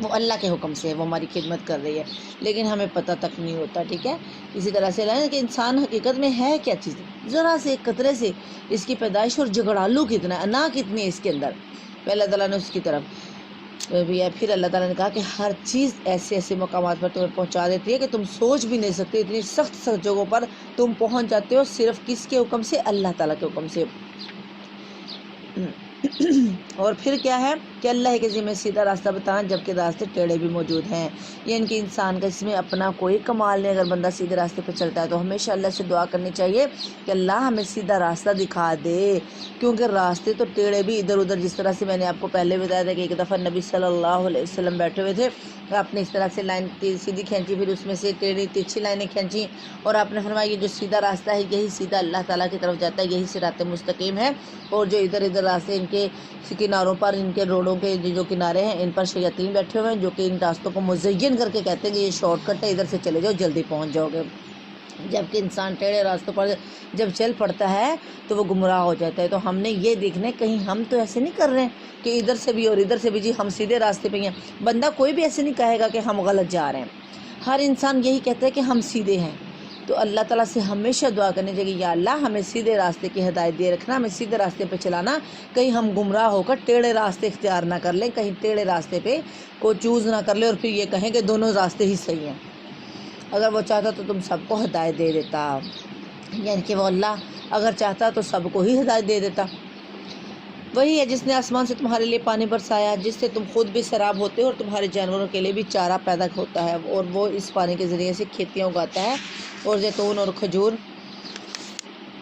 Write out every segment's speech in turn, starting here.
وہ اللہ کے حکم سے ہے، وہ ہماری خدمت کر رہی ہے، لیکن ہمیں پتہ تک نہیں ہوتا، ٹھیک ہے۔ اسی طرح سے کہ انسان حقیقت میں ہے کیا چیز، ذرا سے ایک قطرے سے اس کی پیدائش، اور جھگڑالو کتنا ہے، انا کتنی ہے اس کے اندر، اللہ تعالیٰ نے اس کی طرف بھی ہے۔ پھر اللہ تعالیٰ نے کہا کہ ہر چیز ایسے ایسے مقامات پر تمہیں پہنچا دیتی ہے کہ تم سوچ بھی نہیں سکتے، اتنی سخت سخت جگہوں پر تم پہنچ جاتے ہو، صرف کس کے حکم سے؟ اللہ تعالیٰ کے حکم سے۔ اور پھر کیا ہے کہ اللہ کے ذمہ سیدھا راستہ بتانا، جبکہ راستے ٹیڑھے بھی موجود ہیں، یعنی کہ انسان کا اس میں اپنا کوئی کمال نہیں۔ اگر بندہ سیدھے راستے پہ چلتا ہے تو ہمیشہ اللہ سے دعا کرنی چاہیے کہ اللہ ہمیں سیدھا راستہ دکھا دے، کیونکہ راستے تو ٹیڑھے بھی ادھر ادھر، جس طرح سے میں نے آپ کو پہلے بتایا تھا کہ ایک دفعہ نبی صلی اللہ علیہ وسلم بیٹھے ہوئے تھے، آپ نے اس طرح سے لائن سیدھی کھینچی، پھر اس میں سے ٹیڑھی ترچھی لائنیں کھینچی، اور آپ نے فرمایا یہ جو سیدھا راستہ ہے یہی سیدھا اللہ تعالیٰ کی طرف جاتا ہے، یہی صراط مستقیم ہے، اور جو ادھر ادھر راستے ان کے کناروں پر، ان کے روڈوں کے جو کنارے ہیں، ان پر شیاطین بیٹھے ہوئے ہیں جو کہ ان راستوں کو مزین کر کے کہتے ہیں کہ یہ شارٹ کٹ ہے، ادھر سے چلے جاؤ جلدی پہنچ جاؤ گے، جبکہ انسان ٹیڑھے راستوں پر جب چل پڑتا ہے تو وہ گمراہ ہو جاتا ہے۔ تو ہم نے یہ دیکھنا ہے کہیں ہم تو ایسے نہیں کر رہے ہیں کہ ادھر سے بھی اور ادھر سے بھی جی ہم سیدھے راستے پہ ہیں، بندہ کوئی بھی ایسے نہیں کہے گا کہ ہم غلط جا رہے ہیں، ہر انسان یہی کہتا ہے کہ ہم سیدھے ہیں۔ تو اللہ تعالیٰ سے ہمیشہ دعا کرنی چاہیے، یا اللہ ہمیں سیدھے راستے کی ہدایت دے رکھنا، ہمیں سیدھے راستے پہ چلانا، کہیں ہم گمراہ ہو کر ٹیڑھے راستے اختیار نہ کر لیں، کہیں ٹیڑھے راستے پہ کو چوز نہ کر لیں اور پھر یہ کہیں کہ دونوں راستے ہی صحیح ہیں۔ اگر وہ چاہتا تو تم سب کو ہدایت دے دیتا، یعنی کہ وہ اللہ اگر چاہتا تو سب کو ہی ہدایت دے دیتا۔ وہی ہے جس نے آسمان سے تمہارے لیے پانی برسایا، جس سے تم خود بھی سیراب ہوتے ہو اور تمہارے جانوروں کے لیے بھی چارہ پیدا ہوتا ہے، اور وہ اس پانی کے ذریعے سے کھیتیاں اگاتا ہے، اور زیتون اور کھجور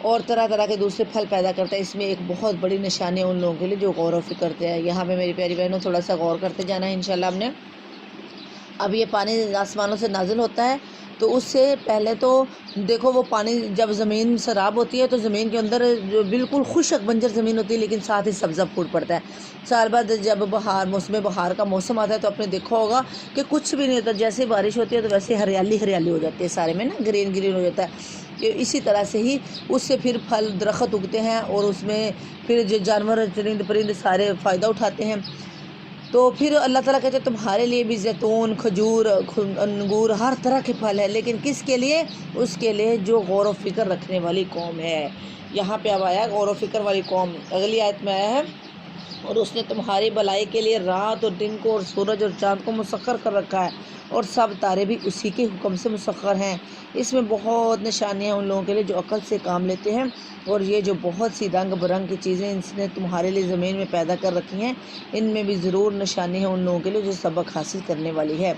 اور طرح طرح کے دوسرے پھل پیدا کرتا ہے۔ اس میں ایک بہت بڑی نشانی ہے ان لوگوں کے لیے جو غور و فکر کرتے ہیں۔ یہاں پہ میری پیاری بہنوں تھوڑا سا غور کرتے جانا ہے انشاءاللہ ہم نے۔ اب یہ پانی آسمانوں سے نازل ہوتا ہے تو اس سے پہلے تو دیکھو وہ پانی جب زمین سیراب ہوتی ہے تو زمین کے اندر جو بالکل خشک بنجر زمین ہوتی ہے، لیکن ساتھ ہی سبزہ پھوٹ پڑتا ہے۔ سال بعد جب موسم بہار کا موسم آتا ہے تو آپ نے دیکھا ہوگا کہ کچھ بھی نہیں ہوتا، جیسے بارش ہوتی ہے تو ویسے ہریالی ہریالی ہو جاتی ہے، سارے میں نا گرین گرین ہو جاتا ہے۔ کہ اسی طرح سے ہی اس سے پھر پھل درخت اگتے ہیں، اور اس میں پھر جو جانور چرند پرند سارے فائدہ اٹھاتے ہیں۔ تو پھر اللہ تعالیٰ کہتے ہیں تمہارے لیے بھی زیتون، کھجور، انگور، ہر طرح کے پھل ہے، لیکن کس کے لیے؟ اس کے لیے جو غور و فکر رکھنے والی قوم ہے۔ یہاں پہ اب آیا غور و فکر والی قوم، اگلی آیت میں آیا ہے اور اس نے تمہاری بھلائی کے لیے رات اور دن کو اور سورج اور چاند کو مسخر کر رکھا ہے، اور سب تارے بھی اسی کے حکم سے مسخر ہیں۔ اس میں بہت نشانیاں ان لوگوں کے لیے جو عقل سے کام لیتے ہیں، اور یہ جو بہت سی رنگ برنگ کی چیزیں اس نے تمہارے لیے زمین میں پیدا کر رکھی ہیں، ان میں بھی ضرور نشانی ہے ان لوگوں کے لیے جو سبق حاصل کرنے والی ہے۔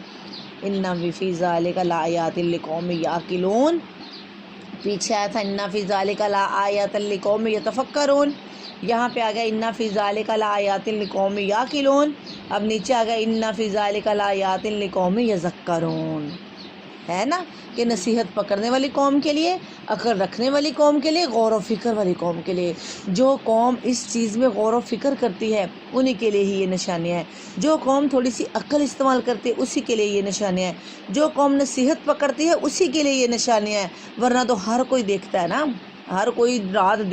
اِنَّ فِي ذَلِكَ لَآيَاتٍ لِقَوْمٍ يَعْقِلُونَ، پیچھے آیا تھا اِنَّ فِي ذَلِكَ لَآيَاتٍ لِقَوْمٍ يَتَفَكَّرُونَ، یہاں پہ آ گیا اِنَّ فِي ذَلِكَ لَآيَاتٍ لِقَوْمٍ يَعْقِلُونَ، اب نیچے آ گیا اِنَّ فِي ذَلِكَ لَآيَاتٍ لِقَوْمٍ يَذَكَّرُونَ، ہے نا کہ نصیحت پکڑنے والی قوم کے لیے، عقل رکھنے والی قوم کے لیے، غور و فکر والی قوم کے لیے۔ جو قوم اس چیز میں غور و فکر کرتی ہے انہی کے لیے ہی یہ نشانیاں ہیں، جو قوم تھوڑی سی عقل استعمال کرتی ہے اسی کے لیے یہ نشانیاں ہیں، جو قوم نصیحت پکڑتی ہے اسی کے لیے یہ نشانیاں ہیں، ورنہ تو ہر کوئی دیکھتا ہے نا، ہر کوئی رات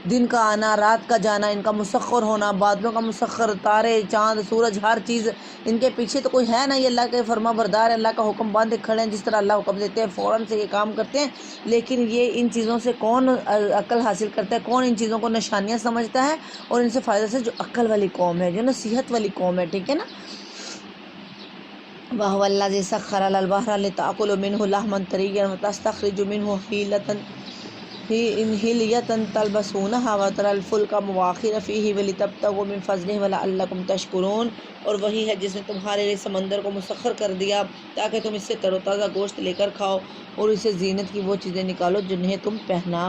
دن کا آنا، رات کا جانا، ان کا مسخر ہونا، بادلوں کا مسخر، تارے، چاند، سورج، ہر چیز ان کے پیچھے تو کوئی ہے نا، یہ اللہ کے فرما بردار ہے، اللہ کا حکم باندھے کھڑے ہیں، جس طرح اللہ حکم دیتے ہیں فوراً سے یہ کام کرتے ہیں۔ لیکن یہ ان چیزوں سے کون عقل حاصل کرتا ہے، کون ان چیزوں کو نشانیاں سمجھتا ہے، اور ان سے فائدہ سے جو عقل والی قوم ہے، جو نصیحت والی قوم ہے، ٹھیک ہے نا۔ وَهُوَ الَّذِي سَخَّرَ الْبَحْرَ لِتَأْكُلُوا مِنْهُ لَحْمًا طَرِيًّا وَتَسْتَخْرِجُوا مِنْهُ حِلْيَةً تَلْبَسُونَهَا وَتَرَى الْفُلْكَ مَوَاخِرَ فِيهِ وَلِتَبْتَغُوا مِنْ فَضْلِهِ وَلَعَلَّكُمْ تَشْكُرُونَ، اور وہی ہے جس نے تمہارے لیے سمندر کو مسخر کر دیا تاکہ تم اس سے تر و تازہ گوشت لے کر کھاؤ، اور اسے زینت کی وہ چیزیں نکالو جنہیں تم پہنا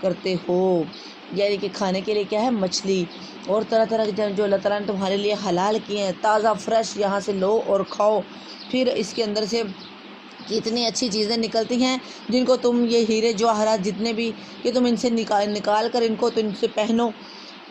کرتے ہو، یعنی کہ کھانے کے لیے کیا ہے؟ مچھلی، اور طرح طرح کے جو اللہ تعالیٰ نے تمہارے لیے حلال کیے ہیں، تازہ فریش یہاں سے لو اور کھاؤ۔ پھر اس کے اندر سے کتنی اچھی چیزیں نکلتی ہیں جن کو تم یہ ہیرے جواہرات جتنے بھی کہ تم ان سے نکال کر ان کو تو ان سے پہنو،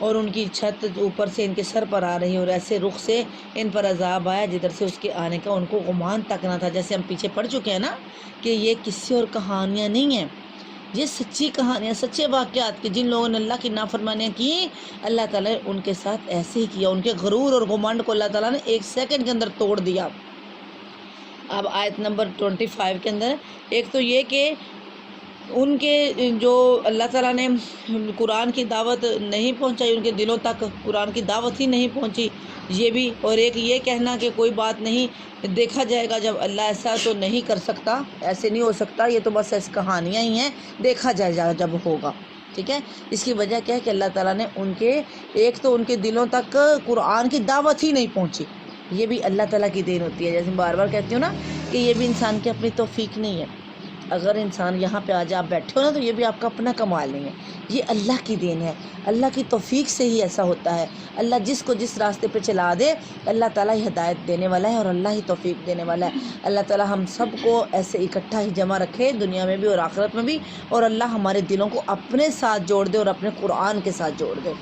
اور ان کی چھت اوپر سے ان کے سر پر آ رہی، اور ایسے رخ سے ان پر عذاب آیا جدھر سے اس کے آنے کا ان کو گمان تک نہ تھا۔ جیسے ہم پیچھے پڑھ چکے ہیں نا کہ یہ قصے اور کہانیاں نہیں ہیں، یہ سچی کہانیاں، سچے واقعات کہ جن لوگوں نے اللہ کی نافرمانیاں کی، اللہ تعالیٰ نے ان کے ساتھ ایسے ہی کیا، ان کے غرور اور گھمنڈ کو اللہ تعالیٰ نے ایک سیکنڈ کے اندر توڑ دیا۔ اب آیت نمبر 25 کے اندر ایک تو یہ کہ ان کے جو اللہ تعالیٰ نے قرآن کی دعوت نہیں پہنچائی، ان کے دلوں تک قرآن کی دعوت ہی نہیں پہنچی، یہ بھی، اور ایک یہ کہنا کہ کوئی بات نہیں، دیکھا جائے گا جب، اللہ ایسا تو نہیں کر سکتا، ایسے نہیں ہو سکتا، یہ تو بس ایسی کہانیاں ہی ہیں، دیکھا جائے گا جب ہوگا، ٹھیک ہے۔ اس کی وجہ کیا ہے کہ اللہ تعالیٰ نے ان کے ایک تو ان کے دلوں تک قرآن کی دعوت ہی نہیں پہنچی، یہ بھی اللہ تعالیٰ کی دین ہوتی ہے۔ جیسے بار بار کہتی ہوں نا کہ یہ بھی انسان کی اپنی توفیق نہیں ہے، اگر انسان یہاں پہ آج آپ بیٹھے ہو نا تو یہ بھی آپ کا اپنا کمال نہیں ہے، یہ اللہ کی دین ہے، اللہ کی توفیق سے ہی ایسا ہوتا ہے۔ اللہ جس کو جس راستے پہ چلا دے، اللہ تعالیٰ ہی ہدایت دینے والا ہے اور اللہ ہی توفیق دینے والا ہے۔ اللہ تعالیٰ ہم سب کو ایسے اکٹھا ہی جمع رکھے دنیا میں بھی اور آخرت میں بھی، اور اللہ ہمارے دلوں کو اپنے ساتھ جوڑ دے اور اپنے قرآن کے ساتھ جوڑ دے۔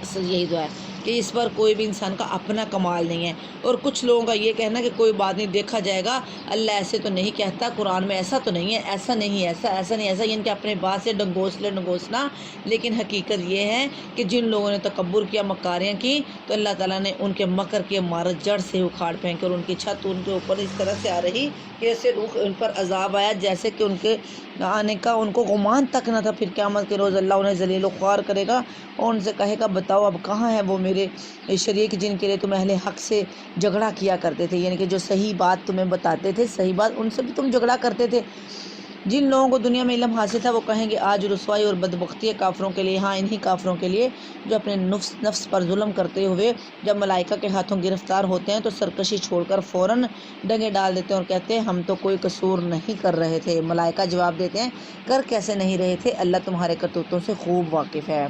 اصل یہی دعا ہے کہ اس پر کوئی بھی انسان کا اپنا کمال نہیں ہے۔ اور کچھ لوگوں کا یہ کہنا کہ کوئی بات نہیں، دیکھا جائے گا، اللہ ایسے تو نہیں کہتا، قرآن میں ایسا تو نہیں ہے، ایسا نہیں، ایسا نہیں، ایسا، ان کے اپنے بات سے ڈنگوسنا۔ لیکن حقیقت یہ ہے کہ جن لوگوں نے تکبر کیا، مکاریاں کی، تو اللہ تعالیٰ نے ان کے مکر کی عمارت جڑ سے اکھاڑ پھینک، اور ان کی چھت ان کے اوپر اس طرح سے آ رہی کہ ایسے روح ان پر عذاب آیا جیسے کہ ان کے آنے کا ان کو گمان تک نہ تھا۔ پھر قیامت کے روز اللہ انہیں ذلیل و خوار کرے گا اور ان سے کہے گا بتاؤ اب کہاں ہے وہ میرے شریک جن کے لیے تم اہل حق سے جھگڑا کیا کرتے تھے، یعنی کہ جو صحیح بات تمہیں بتاتے تھے، صحیح بات، ان سے بھی تم جھگڑا کرتے تھے۔ جن لوگوں کو دنیا میں علم حاصل تھا وہ کہیں گے آج رسوائی اور بدبختی ہے کافروں کے لیے، ہاں انہی کافروں کے لیے جو اپنے نفس پر ظلم کرتے ہوئے جب ملائکہ کے ہاتھوں گرفتار ہوتے ہیں تو سرکشی چھوڑ کر فوراً ڈنگے ڈال دیتے ہیں اور کہتے ہیں ہم تو کوئی قصور نہیں کر رہے تھے۔ ملائکہ جواب دیتے ہیں کر کیسے نہیں رہے تھے، اللہ تمہارے کرتوتوں سے خوب واقف ہے،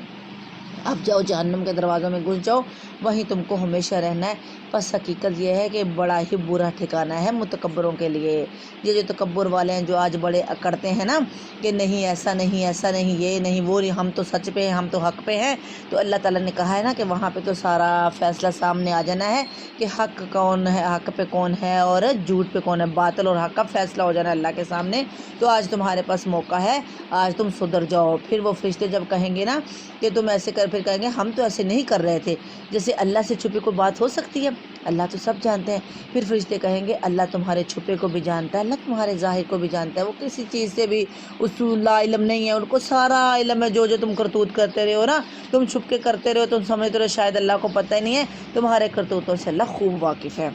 اب جاؤ جہنم کے دروازوں میں گھس جاؤ، وہیں تم کو ہمیشہ رہنا ہے۔ پس حقیقت یہ ہے کہ بڑا ہی برا ٹھکانہ ہے متکبروں کے لیے۔ یہ جو تکبر والے ہیں جو آج بڑے اکڑتے ہیں نا کہ نہیں ایسا نہیں، ایسا نہیں، یہ نہیں، وہ نہیں، ہم تو سچ پہ ہیں، ہم تو حق پہ ہیں، تو اللہ تعالیٰ نے کہا ہے نا کہ وہاں پہ تو سارا فیصلہ سامنے آ جانا ہے کہ حق کون ہے، حق پہ کون ہے اور جھوٹ پہ کون ہے، باطل اور حق کا فیصلہ ہو جانا ہے اللہ کے سامنے۔ تو آج تمہارے پاس موقع ہے، آج تم سدھر جاؤ۔ پھر وہ فرشتے جب کہیں گے نا کہ تم ایسے کر، پھر کہیں گے ہم تو ایسے نہیں کر رہے تھے۔ جیسے اللہ سے چھپی کوئی بات ہو سکتی ہے؟ اللہ تو سب جانتے ہیں۔ پھر فرشتے کہیں گے اللہ تمہارے چھپے کو بھی جانتا ہے، اللہ تمہارے ظاہر کو بھی جانتا ہے، وہ کسی چیز سے بھی اصول لا علم نہیں ہے، ان کو سارا علم ہے، جو تم کرتوت کرتے رہے ہو نا، تم چھپ کے کرتے رہے ہو، تم سمجھتے رہو شاید اللہ کو پتہ ہی نہیں ہے، تمہارے کرتوتوں سے اللہ خوب واقف ہے۔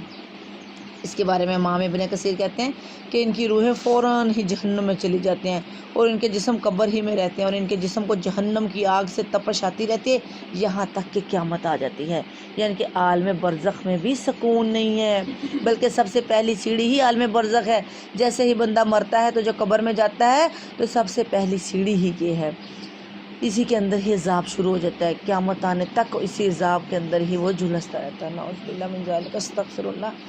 اس کے بارے میں امام ابن کثیر کہتے ہیں کہ ان کی روحیں فوراً ہی جہنم میں چلی جاتی ہیں اور ان کے جسم قبر ہی میں رہتے ہیں اور ان کے جسم کو جہنم کی آگ سے تپش آتی رہتی ہے یہاں تک کہ قیامت آ جاتی ہے۔ یعنی کہ عالم برزخ میں بھی سکون نہیں ہے، بلکہ سب سے پہلی سیڑھی ہی عالم برزخ ہے۔ جیسے ہی بندہ مرتا ہے تو جو قبر میں جاتا ہے تو سب سے پہلی سیڑھی ہی یہ ہے، اسی کے اندر ہی عذاب شروع ہو جاتا ہے، قیامت آنے تک اسی عذاب کے اندر ہی وہ جھلستا رہتا ہے۔ نعوذ باللہ من ذالک، استغفر اللہ۔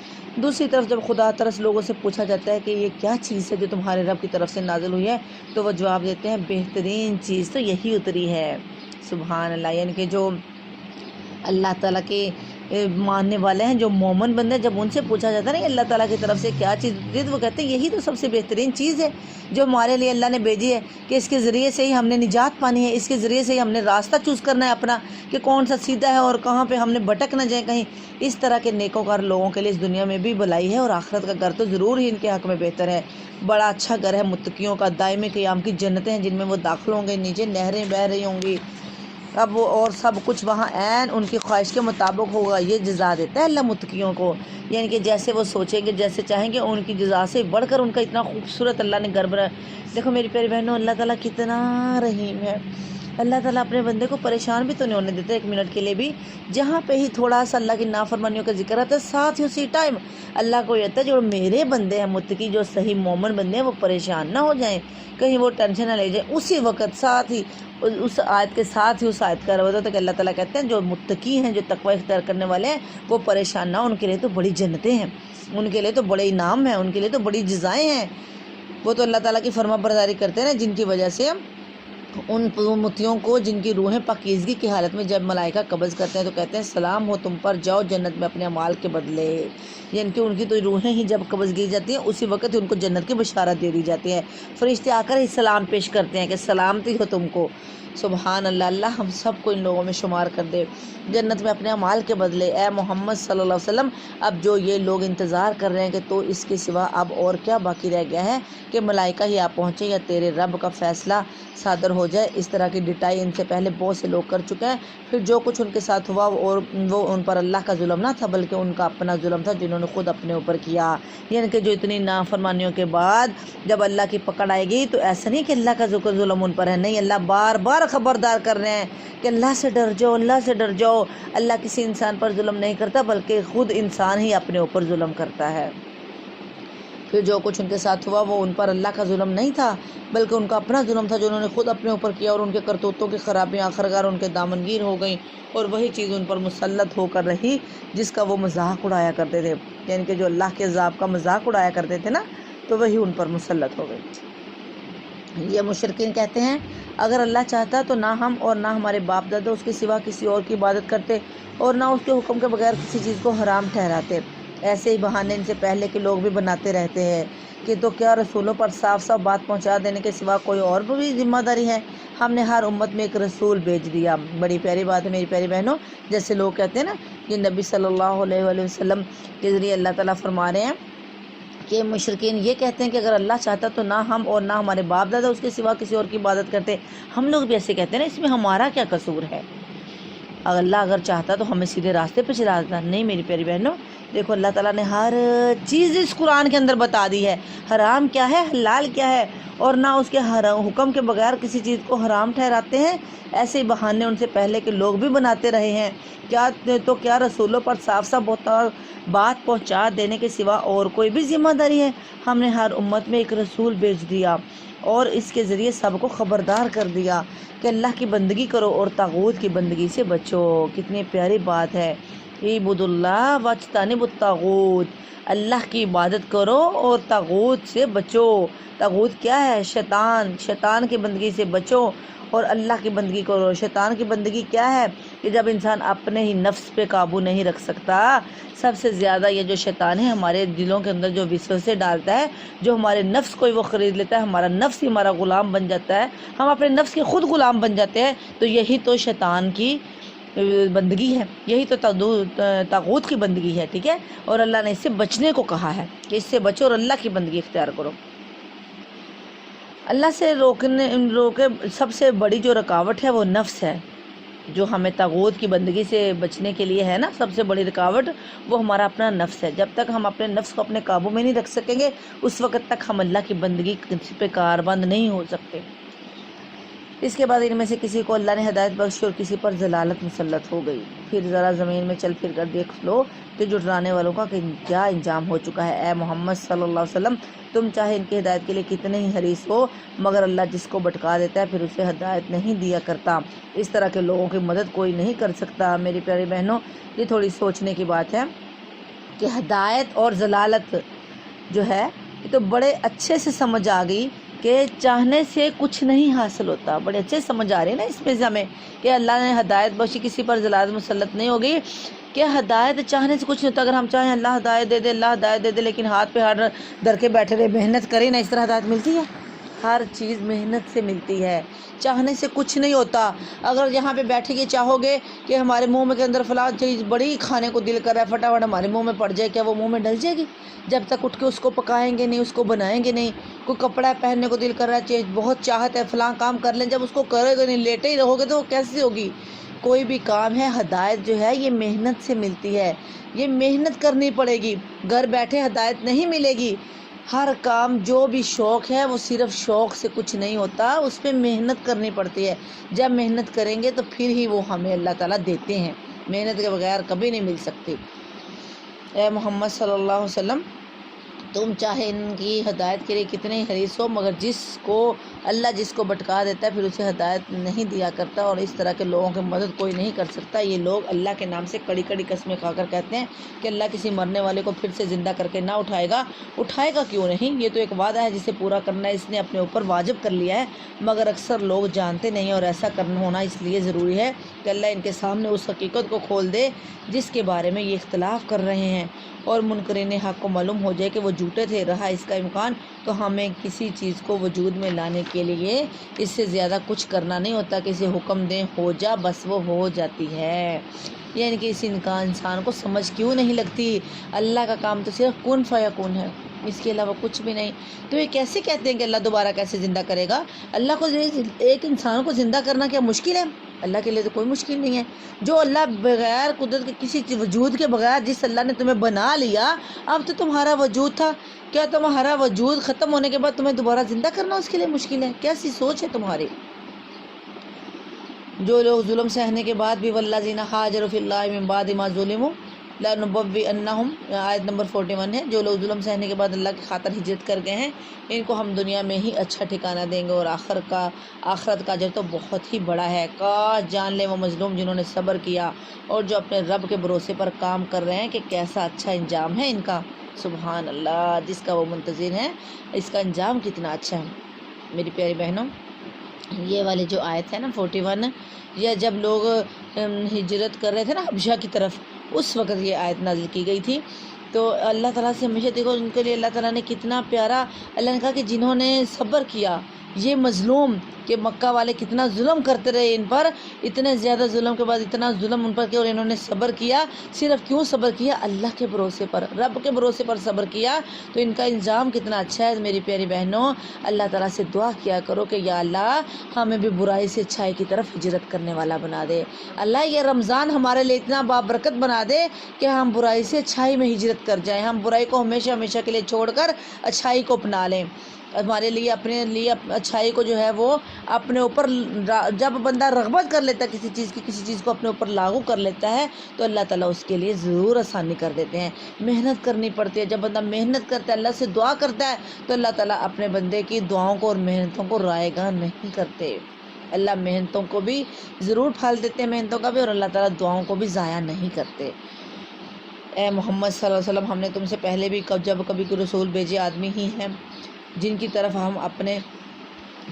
دوسری طرف جب خدا ترس لوگوں سے پوچھا جاتا ہے کہ یہ کیا چیز ہے جو تمہارے رب کی طرف سے نازل ہوئی ہے، تو وہ جواب دیتے ہیں بہترین چیز تو یہی اتری ہے۔ سبحان اللہ، یعنی کہ جو اللہ تعالیٰ کے ماننے والے ہیں، جو مومن بندے ہیں، جب ان سے پوچھا جاتا ہے نا اللہ تعالیٰ کی طرف سے کیا چیز اتری ہے تو وہ کہتے ہیں یہی تو سب سے بہترین چیز ہے جو ہمارے لیے اللہ نے بھیجی ہے، کہ اس کے ذریعے سے ہی ہم نے نجات پانی ہے، اس کے ذریعے سے ہی ہم نے راستہ چوز کرنا ہے اپنا کہ کون سا سیدھا ہے اور کہاں پہ ہم نے بھٹک نہ جائیں کہیں۔ اس طرح کے نیکوکار لوگوں کے لیے اس دنیا میں بھی بھلائی ہے اور آخرت کا گھر تو ضرور ہی ان کے حق میں بہتر ہے۔ بڑا اچھا گھر ہے متقیوں کا، دائمی قیام کی جنتیں ہیں جن میں وہ داخل ہوں گے، نیچے نہریں بہہ رہی ہوں گی، اب وہ اور سب کچھ وہاں عین ان کی خواہش کے مطابق ہوگا۔ یہ جزا دیتا ہے اللہ متقیوں کو، یعنی کہ جیسے وہ سوچیں گے، جیسے چاہیں گے، ان کی جزا سے بڑھ کر ان کا اتنا خوبصورت اللہ نے گھر بنایا۔ دیکھو میری پیاری بہنوں، اللہ تعالیٰ کتنا رحیم ہے۔ اللہ تعالیٰ اپنے بندے کو پریشان بھی تو نہیں ہونے دیتا ایک منٹ کے لیے بھی۔ جہاں پہ ہی تھوڑا سا اللہ کی نافرمانیوں کا ذکر آتا ہے، ساتھ ہی اسی ٹائم اللہ کو یہ ہوتا ہے جو میرے بندے ہیں متقی، جو صحیح مومن بندے ہیں، وہ پریشان نہ ہو جائیں، کہیں وہ ٹینشن نہ لے جائیں، اسی وقت ساتھ ہی اس آیت کے ساتھ ہی اس آیت کا روایت ہوتا ہے کہ اللہ تعالیٰ کہتے ہیں جو متقی ہیں، جو تقوی اختیار کرنے والے ہیں، وہ پریشان نہ، ان کے لیے تو بڑی جنتیں ہیں، ان کے لیے تو بڑے انعام ہیں، ان کے لیے تو بڑی جزائیں ہیں۔ وہ تو اللہ تعالیٰ کی فرما برداری کرتے ہیں نا، جن کی وجہ سے ان امتیوں کو جن کی روحیں پاکیزگی کی حالت میں جب ملائکہ قبض کرتے ہیں تو کہتے ہیں سلام ہو تم پر، جاؤ جنت میں اپنے اعمال کے بدلے، یعنی کہ ان کی تو روحیں ہی جب قبض کی جاتی ہیں اسی وقت ہی ان کو جنت کی بشارت دے دی جاتی ہے، فرشتے آ کر ہی سلام پیش کرتے ہیں کہ سلامتی ہو تم کو۔ سبحان اللہ، اللہ ہم سب کو ان لوگوں میں شمار کر دے جنت میں اپنے اعمال کے بدلے۔ اے محمد صلی اللہ علیہ وسلم، اب جو یہ لوگ انتظار کر رہے ہیں کہ تو اس کے سوا اب اور کیا باقی رہ گیا ہے کہ ملائکہ ہی آپ پہنچے یا تیرے رب کا فیصلہ صادر ہو جائے۔ اس طرح کی ڈٹائی ان سے پہلے بہت سے لوگ کر چکے ہیں، پھر جو کچھ ان کے ساتھ ہوا اور وہ ان پر اللہ کا ظلم نہ تھا بلکہ ان کا اپنا ظلم تھا جنہوں نے خود اپنے اوپر کیا، یعنی کہ جو اتنی نافرمانیوں کے بعد جب اللہ کی پکڑ آئے گی تو ایسا نہیں کہ اللہ کا ظلم ان پر ہے، نہیں، اللہ بار بار خبردار کر رہے ہیں کہ اللہ سے ڈر جاؤ، اللہ سے ڈر جاؤ۔ اللہ کسی انسان پر ظلم نہیں کرتا بلکہ خود انسان ہی اپنے اوپر ظلم کرتا ہے۔ پھر جو کچھ ان کے ساتھ ہوا وہ ان پر اللہ کا ظلم نہیں تھا بلکہ ان کا اپنا ظلم تھا جو انہوں نے خود اپنے اوپر کیا، اور ان کے کرتوتوں کی خرابیاں آخرکار ان کے دامنگیر ہو گئیں اور وہی چیز ان پر مسلط ہو کر رہی جس کا وہ مذاق اڑایا کرتے تھے، یعنی کہ جو اللہ کے عذاب کا مذاق اڑایا کرتے تھے نا، تو وہی ان پر مسلط ہو گئی۔ یہ مشرکین کہتے ہیں اگر اللہ چاہتا تو نہ ہم اور نہ ہمارے باپ دادا اس کے سوا کسی اور کی عبادت کرتے اور نہ اس کے حکم کے بغیر کسی چیز کو حرام ٹھہراتے۔ ایسے ہی بہانے ان سے پہلے کے لوگ بھی بناتے رہتے ہیں کہ تو کیا رسولوں پر صاف صاف بات پہنچا دینے کے سوا کوئی اور بھی ذمہ داری ہے؟ ہم نے ہر امت میں ایک رسول بھیج دیا۔ بڑی پیاری بات ہے میری پیاری بہنوں، جیسے لوگ کہتے ہیں نا کہ نبی صلی اللہ علیہ وآلہ وسلم کے ذریعے اللہ تعالیٰ فرما رہے ہیں کہ مشرکین یہ کہتے ہیں کہ اگر اللہ چاہتا تو نہ ہم اور نہ ہمارے باپ دادا اس کے سوا کسی اور کی عبادت کرتے۔ ہم لوگ بھی ایسے کہتے ہیں نا، اس میں ہمارا کیا قصور ہے؟ اگر چاہتا تو ہمیں سیدھے راستے پہ چلا دیتا۔ نہیں میری پیاری بہنوں، دیکھو اللہ تعالیٰ نے ہر چیز اس قرآن کے اندر بتا دی ہے، حرام کیا ہے حلال کیا ہے، اور نہ اس کے حکم کے بغیر کسی چیز کو حرام ٹھہراتے ہیں۔ ایسے ہی بہانے ان سے پہلے کے لوگ بھی بناتے رہے ہیں۔ کیا رسولوں پر صاف صاف بات پہنچا دینے کے سوا اور کوئی بھی ذمہ داری ہے؟ ہم نے ہر امت میں ایک رسول بھیج دیا اور اس کے ذریعے سب کو خبردار کر دیا کہ اللہ کی بندگی کرو اور طاغوت کی بندگی سے بچو۔ کتنی پیاری بات ہے، عبد اللہ واجتنبوا الطاغوت، اللہ کی عبادت کرو اور طاغوت سے بچو۔ طاغوت کیا ہے؟ شیطان کی بندگی سے بچو اور اللہ کی بندگی کرو۔ شیطان کی بندگی کیا ہے کہ جب انسان اپنے ہی نفس پہ قابو نہیں رکھ سکتا، سب سے زیادہ یہ جو شیطان ہے ہمارے دلوں کے اندر جو وسوسے ڈالتا ہے، جو ہمارے نفس کو وہ خرید لیتا ہے، ہمارا نفس ہی ہمارا غلام بن جاتا ہے، ہم اپنے نفس کے خود غلام بن جاتے ہیں، تو یہی تو شیطان کی بندگی ہے، یہی تو طاغوت کی بندگی ہے، ٹھیک ہے؟ اور اللہ نے اس سے بچنے کو کہا ہے کہ اس سے بچو اور اللہ کی بندگی اختیار کرو۔ اللہ سے روکے سب سے بڑی جو رکاوٹ ہے وہ نفس ہے، جو ہمیں طاغوت کی بندگی سے بچنے کے لیے ہے نا، سب سے بڑی رکاوٹ وہ ہمارا اپنا نفس ہے۔ جب تک ہم اپنے نفس کو اپنے قابو میں نہیں رکھ سکیں گے اس وقت تک ہم اللہ کی بندگی پہ کاربند نہیں ہو سکتے۔ اس کے بعد ان میں سے کسی کو اللہ نے ہدایت بخشی اور کسی پر ضلالت مسلط ہو گئی۔ پھر ذرا زمین میں چل پھر کر دیکھ لو کہ جھٹلانے والوں کا کیا انجام ہو چکا ہے۔ اے محمد صلی اللہ علیہ وسلم، تم چاہے ان کی ہدایت کے لیے کتنے ہی حریص ہو مگر اللہ جس کو بھٹکا دیتا ہے پھر اسے ہدایت نہیں دیا کرتا۔ اس طرح کے لوگوں کی مدد کوئی نہیں کر سکتا۔ میری پیاری بہنوں، یہ تھوڑی سوچنے کی بات ہے کہ ہدایت اور ضلالت جو ہے یہ تو بڑے اچھے سے سمجھ آ گئی کہ چاہنے سے کچھ نہیں حاصل ہوتا۔ بڑے اچھے سمجھ آ رہے ہیں نا اس میں سے ہمیں کہ اللہ نے ہدایت بخشی، کسی پر ضلالت مسلط نہیں ہوگی، کہ ہدایت چاہنے سے کچھ نہیں ہوتا۔ اگر ہم چاہیں اللہ ہدایت دے دے، اللہ ہدایت دے دے، لیکن ہاتھ پہ ہاتھ دھر کے بیٹھے رہے، محنت کریں نا، اس طرح ہدایت ملتی ہے؟ ہر چیز محنت سے ملتی ہے، چاہنے سے کچھ نہیں ہوتا۔ اگر یہاں پہ بیٹھے کے چاہو گے کہ ہمارے منہ کے اندر فلاں چیز بڑی کھانے کو دل کر رہا ہے، فٹافٹ ہمارے منہ میں پڑ جائے، کیا وہ منہ میں ڈل جائے گی؟ جب تک اٹھ کے اس کو پکائیں گے نہیں، اس کو بنائیں گے نہیں۔ کوئی کپڑا پہننے کو دل کر رہا ہے، چیز بہت چاہت ہے فلاں کام کر لیں، جب اس کو کرے گا نہیں، لیٹے ہی رہو گے تو وہ کیسی ہوگی؟ کوئی بھی کام ہے، ہدایت جو ہے یہ محنت سے ملتی ہے، یہ محنت کرنی پڑے گی، گھر بیٹھے ہدایت نہیں ملے گی۔ ہر کام جو بھی شوق ہے وہ صرف شوق سے کچھ نہیں ہوتا، اس پہ محنت کرنی پڑتی ہے۔ جب محنت کریں گے تو پھر ہی وہ ہمیں اللہ تعالیٰ دیتے ہیں، محنت کے بغیر کبھی نہیں مل سکتی۔ اے محمد صلی اللہ علیہ وسلم، تم چاہے ان کی ہدایت کے لیے کتنے ہی حریص ہو، مگر اللہ جس کو بھٹکا دیتا ہے پھر اسے ہدایت نہیں دیا کرتا، اور اس طرح کے لوگوں کی مدد کوئی نہیں کر سکتا۔ یہ لوگ اللہ کے نام سے کڑی کڑی قسمیں کھا کر کہتے ہیں کہ اللہ کسی مرنے والے کو پھر سے زندہ کر کے نہ اٹھائے گا کیوں نہیں؟ یہ تو ایک وعدہ ہے جسے پورا کرنا اس نے اپنے اوپر واجب کر لیا ہے، مگر اکثر لوگ جانتے نہیں، اور ایسا کرنا ہونا اس لیے ضروری ہے کہ اللہ ان کے سامنے اس حقیقت کو کھول دے جس کے بارے میں یہ اختلاف کر رہے ہیں، اور منکرین حق کو معلوم ہو جائے کہ وہ جھوٹے تھے۔ رہا اس کا امکان تو ہمیں کسی چیز کو وجود میں لانے کے لیے اس سے زیادہ کچھ کرنا نہیں ہوتا کہ اسے حکم دیں ہو جا، بس وہ ہو جاتی ہے۔ یعنی کہ اس انسان کو سمجھ کیوں نہیں لگتی؟ اللہ کا کام تو صرف کن فیکون ہے، اس کے علاوہ کچھ بھی نہیں۔ تو یہ کیسے کہتے ہیں کہ اللہ دوبارہ کیسے زندہ کرے گا؟ اللہ کو ایک انسان کو زندہ کرنا کیا مشکل ہے؟ اللہ کے لیے تو کوئی مشکل نہیں ہے۔ جو اللہ بغیر قدرت کے کسی وجود کے بغیر جس اللہ نے تمہیں بنا لیا، اب تو تمہارا وجود تھا، کیا تمہارا وجود ختم ہونے کے بعد تمہیں دوبارہ زندہ کرنا اس کے لیے مشکل ہے؟ کیسی سوچ ہے تمہاری؟ جو لوگ ظلم سہنے کے بعد بھی والذین ہاجروا فی اللہ من بعد ما ظلموا لنبوئنہم، آیت نمبر 41 ہے، جو لوگ ظلم سہنے کے بعد اللہ کی خاطر ہجرت کر گئے ہیں ان کو ہم دنیا میں ہی اچھا ٹھکانہ دیں گے، اور آخرت کا اجر تو بہت ہی بڑا ہے۔ کاش جان لے وہ مظلوم جنہوں نے صبر کیا اور جو اپنے رب کے بھروسے پر کام کر رہے ہیں کہ کیسا اچھا انجام ہے ان کا۔ سبحان اللہ، جس کا وہ منتظر ہے اس کا انجام کتنا اچھا ہے۔ میری پیاری بہنوں، یہ والی جو آیت ہے نا 41، یہ جب لوگ ہجرت کر رہے تھے نا حبشہ کی طرف، اس وقت یہ آیت نازل کی گئی تھی۔ تو اللہ تعالیٰ سے ہمیشہ دیکھو ان کے لیے اللہ تعالیٰ نے کتنا پیارا، اللہ نے کہا کہ جنہوں نے صبر کیا، یہ مظلوم کہ مکہ والے کتنا ظلم کرتے رہے ان پر، اتنے زیادہ ظلم کے بعد اتنا ظلم ان پر کیا، اور انہوں نے صبر کیا۔ صرف کیوں صبر کیا؟ اللہ کے بھروسے پر، رب کے بھروسے پر صبر کیا، تو ان کا انجام کتنا اچھا ہے۔ میری پیاری بہنوں، اللہ تعالیٰ سے دعا کیا کرو کہ یا اللہ ہمیں بھی برائی سے اچھائی کی طرف ہجرت کرنے والا بنا دے۔ اللہ یہ رمضان ہمارے لیے اتنا بابرکت بنا دے کہ ہم برائی سے اچھائی میں ہجرت کر جائیں، ہم برائی کو ہمیشہ ہمیشہ کے لیے چھوڑ کر اچھائی کو اپنا لیں۔ ہمارے لیے اپنے لیے اچھائی کو جو ہے وہ اپنے اوپر، جب بندہ رغبت کر لیتا ہے کسی چیز کو اپنے اوپر لاگو کر لیتا ہے تو اللہ تعالیٰ اس کے لیے ضرور آسانی کر دیتے ہیں۔ محنت کرنی پڑتی ہے، جب بندہ محنت کرتا ہے، اللہ سے دعا کرتا ہے، تو اللہ تعالیٰ اپنے بندے کی دعاؤں کو اور محنتوں کو رائے گاہ نہیں کرتے۔ اللہ محنتوں کو بھی ضرور پھل دیتے ہیں، محنتوں کا بھی، اور اللہ تعالیٰ دعاؤں کو بھی ضائع نہیں کرتے۔ اے محمد صلی اللہ علیہ وسلم، ہم نے تم سے پہلے بھی جب کبھی کوئی رسول بھیجے آدمی ہی ہیں جن کی طرف ہم اپنے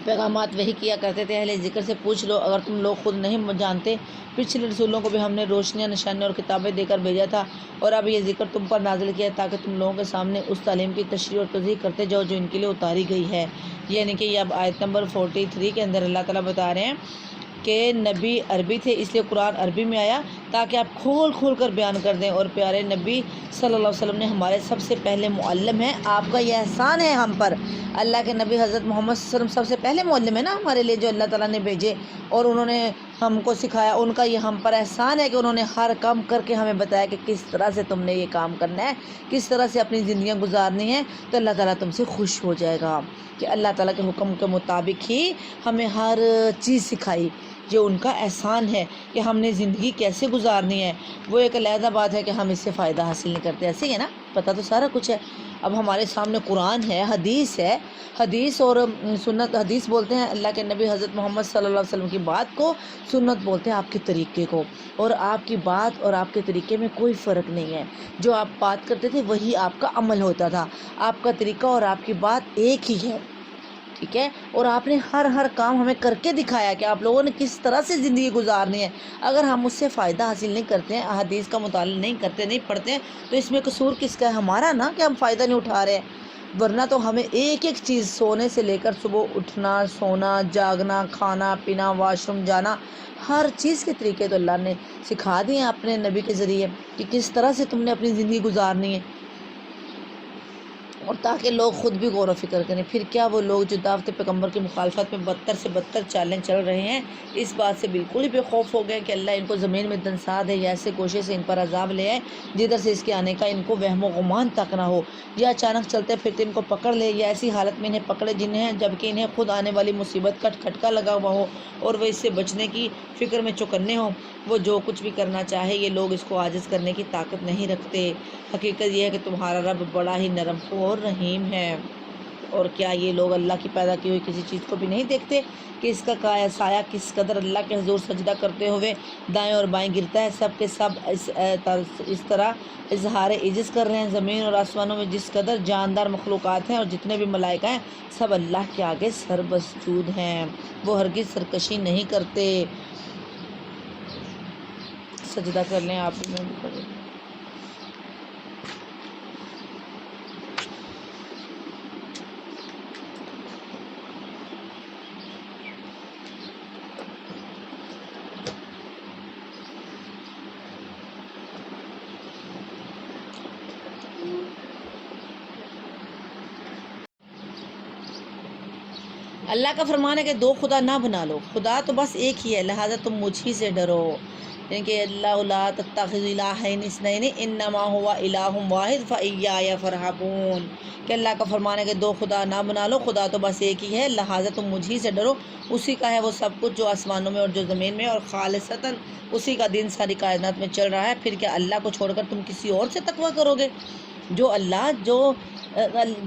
پیغامات وحی کیا کرتے تھے۔ اہل ذکر سے پوچھ لو اگر تم لوگ خود نہیں جانتے، پچھلے رسولوں کو بھی ہم نے روشنیاں، نشانیاں اور کتابیں دے کر بھیجا تھا، اور اب یہ ذکر تم پر نازل کیا ہے تاکہ تم لوگوں کے سامنے اس تعلیم کی تشریح اور توضیح کرتے جاؤ جو ان کے لیے اتاری گئی ہے۔ یعنی کہ یہ اب آیت نمبر 43 کے اندر اللہ تعالیٰ بتا رہے ہیں کہ نبی عربی تھے، اس لیے قرآن عربی میں آیا تاکہ آپ کھول کھول کر بیان کر دیں، اور پیارے نبی صلی اللہ علیہ وسلم نے ہمارے سب سے پہلے معلم ہیں۔ آپ کا یہ احسان ہے ہم پر، اللہ کے نبی حضرت محمد صلی اللہ علیہ وسلم سب سے پہلے معلم ہے نا ہمارے لیے، جو اللہ تعالیٰ نے بھیجے اور انہوں نے ہم کو سکھایا۔ ان کا یہ ہم پر احسان ہے کہ انہوں نے ہر کام کر کے ہمیں بتایا کہ کس طرح سے تم نے یہ کام کرنا ہے، کس طرح سے اپنی زندگیاں گزارنی ہیں، تو اللہ تعالیٰ تم سے خوش ہو جائے گا کہ اللہ تعالیٰ کے حکم کے مطابق ہی ہمیں ہر چیز سکھائی۔ یہ ان کا احسان ہے کہ ہم نے زندگی کیسے گزارنی ہے۔ وہ ایک علیحدہ بات ہے کہ ہم اس سے فائدہ حاصل نہیں کرتے، ایسے ہی ہے نا، پتہ تو سارا کچھ ہے۔ اب ہمارے سامنے قرآن ہے، حدیث ہے، حدیث اور سنت، حدیث بولتے ہیں اللہ کے نبی حضرت محمد صلی اللہ علیہ وسلم کی بات کو، سنت بولتے ہیں آپ کے طریقے کو، اور آپ کی بات اور آپ کے طریقے میں کوئی فرق نہیں ہے۔ جو آپ بات کرتے تھے وہی آپ کا عمل ہوتا تھا، آپ کا طریقہ اور آپ کی بات ایک ہی ہے، ٹھیک ہے؟ اور آپ نے ہر کام ہمیں کر کے دکھایا کہ آپ لوگوں نے کس طرح سے زندگی گزارنی ہے۔ اگر ہم اس سے فائدہ حاصل نہیں کرتے ہیں، احادیث کا مطالعہ نہیں کرتے، نہیں پڑھتے ہیں، تو اس میں قصور کس کا ہے؟ ہمارا نا، کہ ہم فائدہ نہیں اٹھا رہے ہیں۔ ورنہ تو ہمیں ایک ایک چیز، سونے سے لے کر صبح اٹھنا، سونا، جاگنا، کھانا پینا، واش روم جانا، ہر چیز کے طریقے تو اللہ نے سکھا دیے ہیں اپنے نبی کے ذریعے کہ کس طرح سے تم نے اپنی زندگی گزارنی ہے، اور تاکہ لوگ خود بھی غور و فکر کریں۔ پھر کیا وہ لوگ جو دعوت پیغمبر کی مخالفت میں بدتر سے بدتر چالیں چل رہے ہیں، اس بات سے بالکل ہی بے خوف ہو گئے کہ اللہ ان کو زمین میں دنسا دے، یا ایسے گوشے سے ان پر عذاب لے آئے جدھر سے اس کے آنے کا ان کو وہم و گمان تک نہ ہو، یا اچانک چلتے پھرتے ان کو پکڑ لے، یا ایسی حالت میں انہیں پکڑے جنہیں جبکہ انہیں خود آنے والی مصیبت کا کھٹکا لگا ہوا ہو اور وہ اس سے بچنے کی فکر میں چوکنے ہوں۔ وہ جو کچھ بھی کرنا چاہے، یہ لوگ اس کو عاجز کرنے کی طاقت نہیں رکھتے۔ حقیقت یہ ہے کہ تمہارا رب بڑا ہی نرم خو اور اور رحیم ہے۔ اور کیا یہ لوگ اللہ کی پیدا کی ہوئی کسی چیز کو بھی نہیں دیکھتے کہ اس کا سایہ کس قدر اللہ کے حضور سجدہ کرتے ہوئے دائیں اور بائیں گرتا ہے؟ سب کے سب اس طرح اظہار عجز کر رہے ہیں۔ زمین اور آسمانوں میں جس قدر جاندار مخلوقات ہیں اور جتنے بھی ملائکہ ہیں، سب اللہ کے آگے سر مسجود ہیں، وہ ہرگز سرکشی نہیں کرتے۔ سجدہ کر لیں آپ بھی، میں بھی کروں۔ اللہ کا فرمان ہے کہ دو خدا نہ بنا لو، خدا تو بس ایک ہی ہے، لہٰذا تم مجھ ہی سے ڈرو۔ یعنی کہ اللہ لا تتخذوا الہین اثنین انما هو الہ واحد فایای فارہبون، کہ اللہ کا فرمان ہے کہ دو خدا نہ بنا لو، خدا تو بس ایک ہی ہے، لہٰذا تم مجھ ہی سے ڈرو۔ اسی کا ہے وہ سب کچھ جو آسمانوں میں اور جو زمین میں، اور خالصتاً اسی کا دین ساری کائنات میں چل رہا ہے۔ پھر کیا اللہ کو چھوڑ کر تم کسی اور سے تقویٰ کرو گے؟ جو اللہ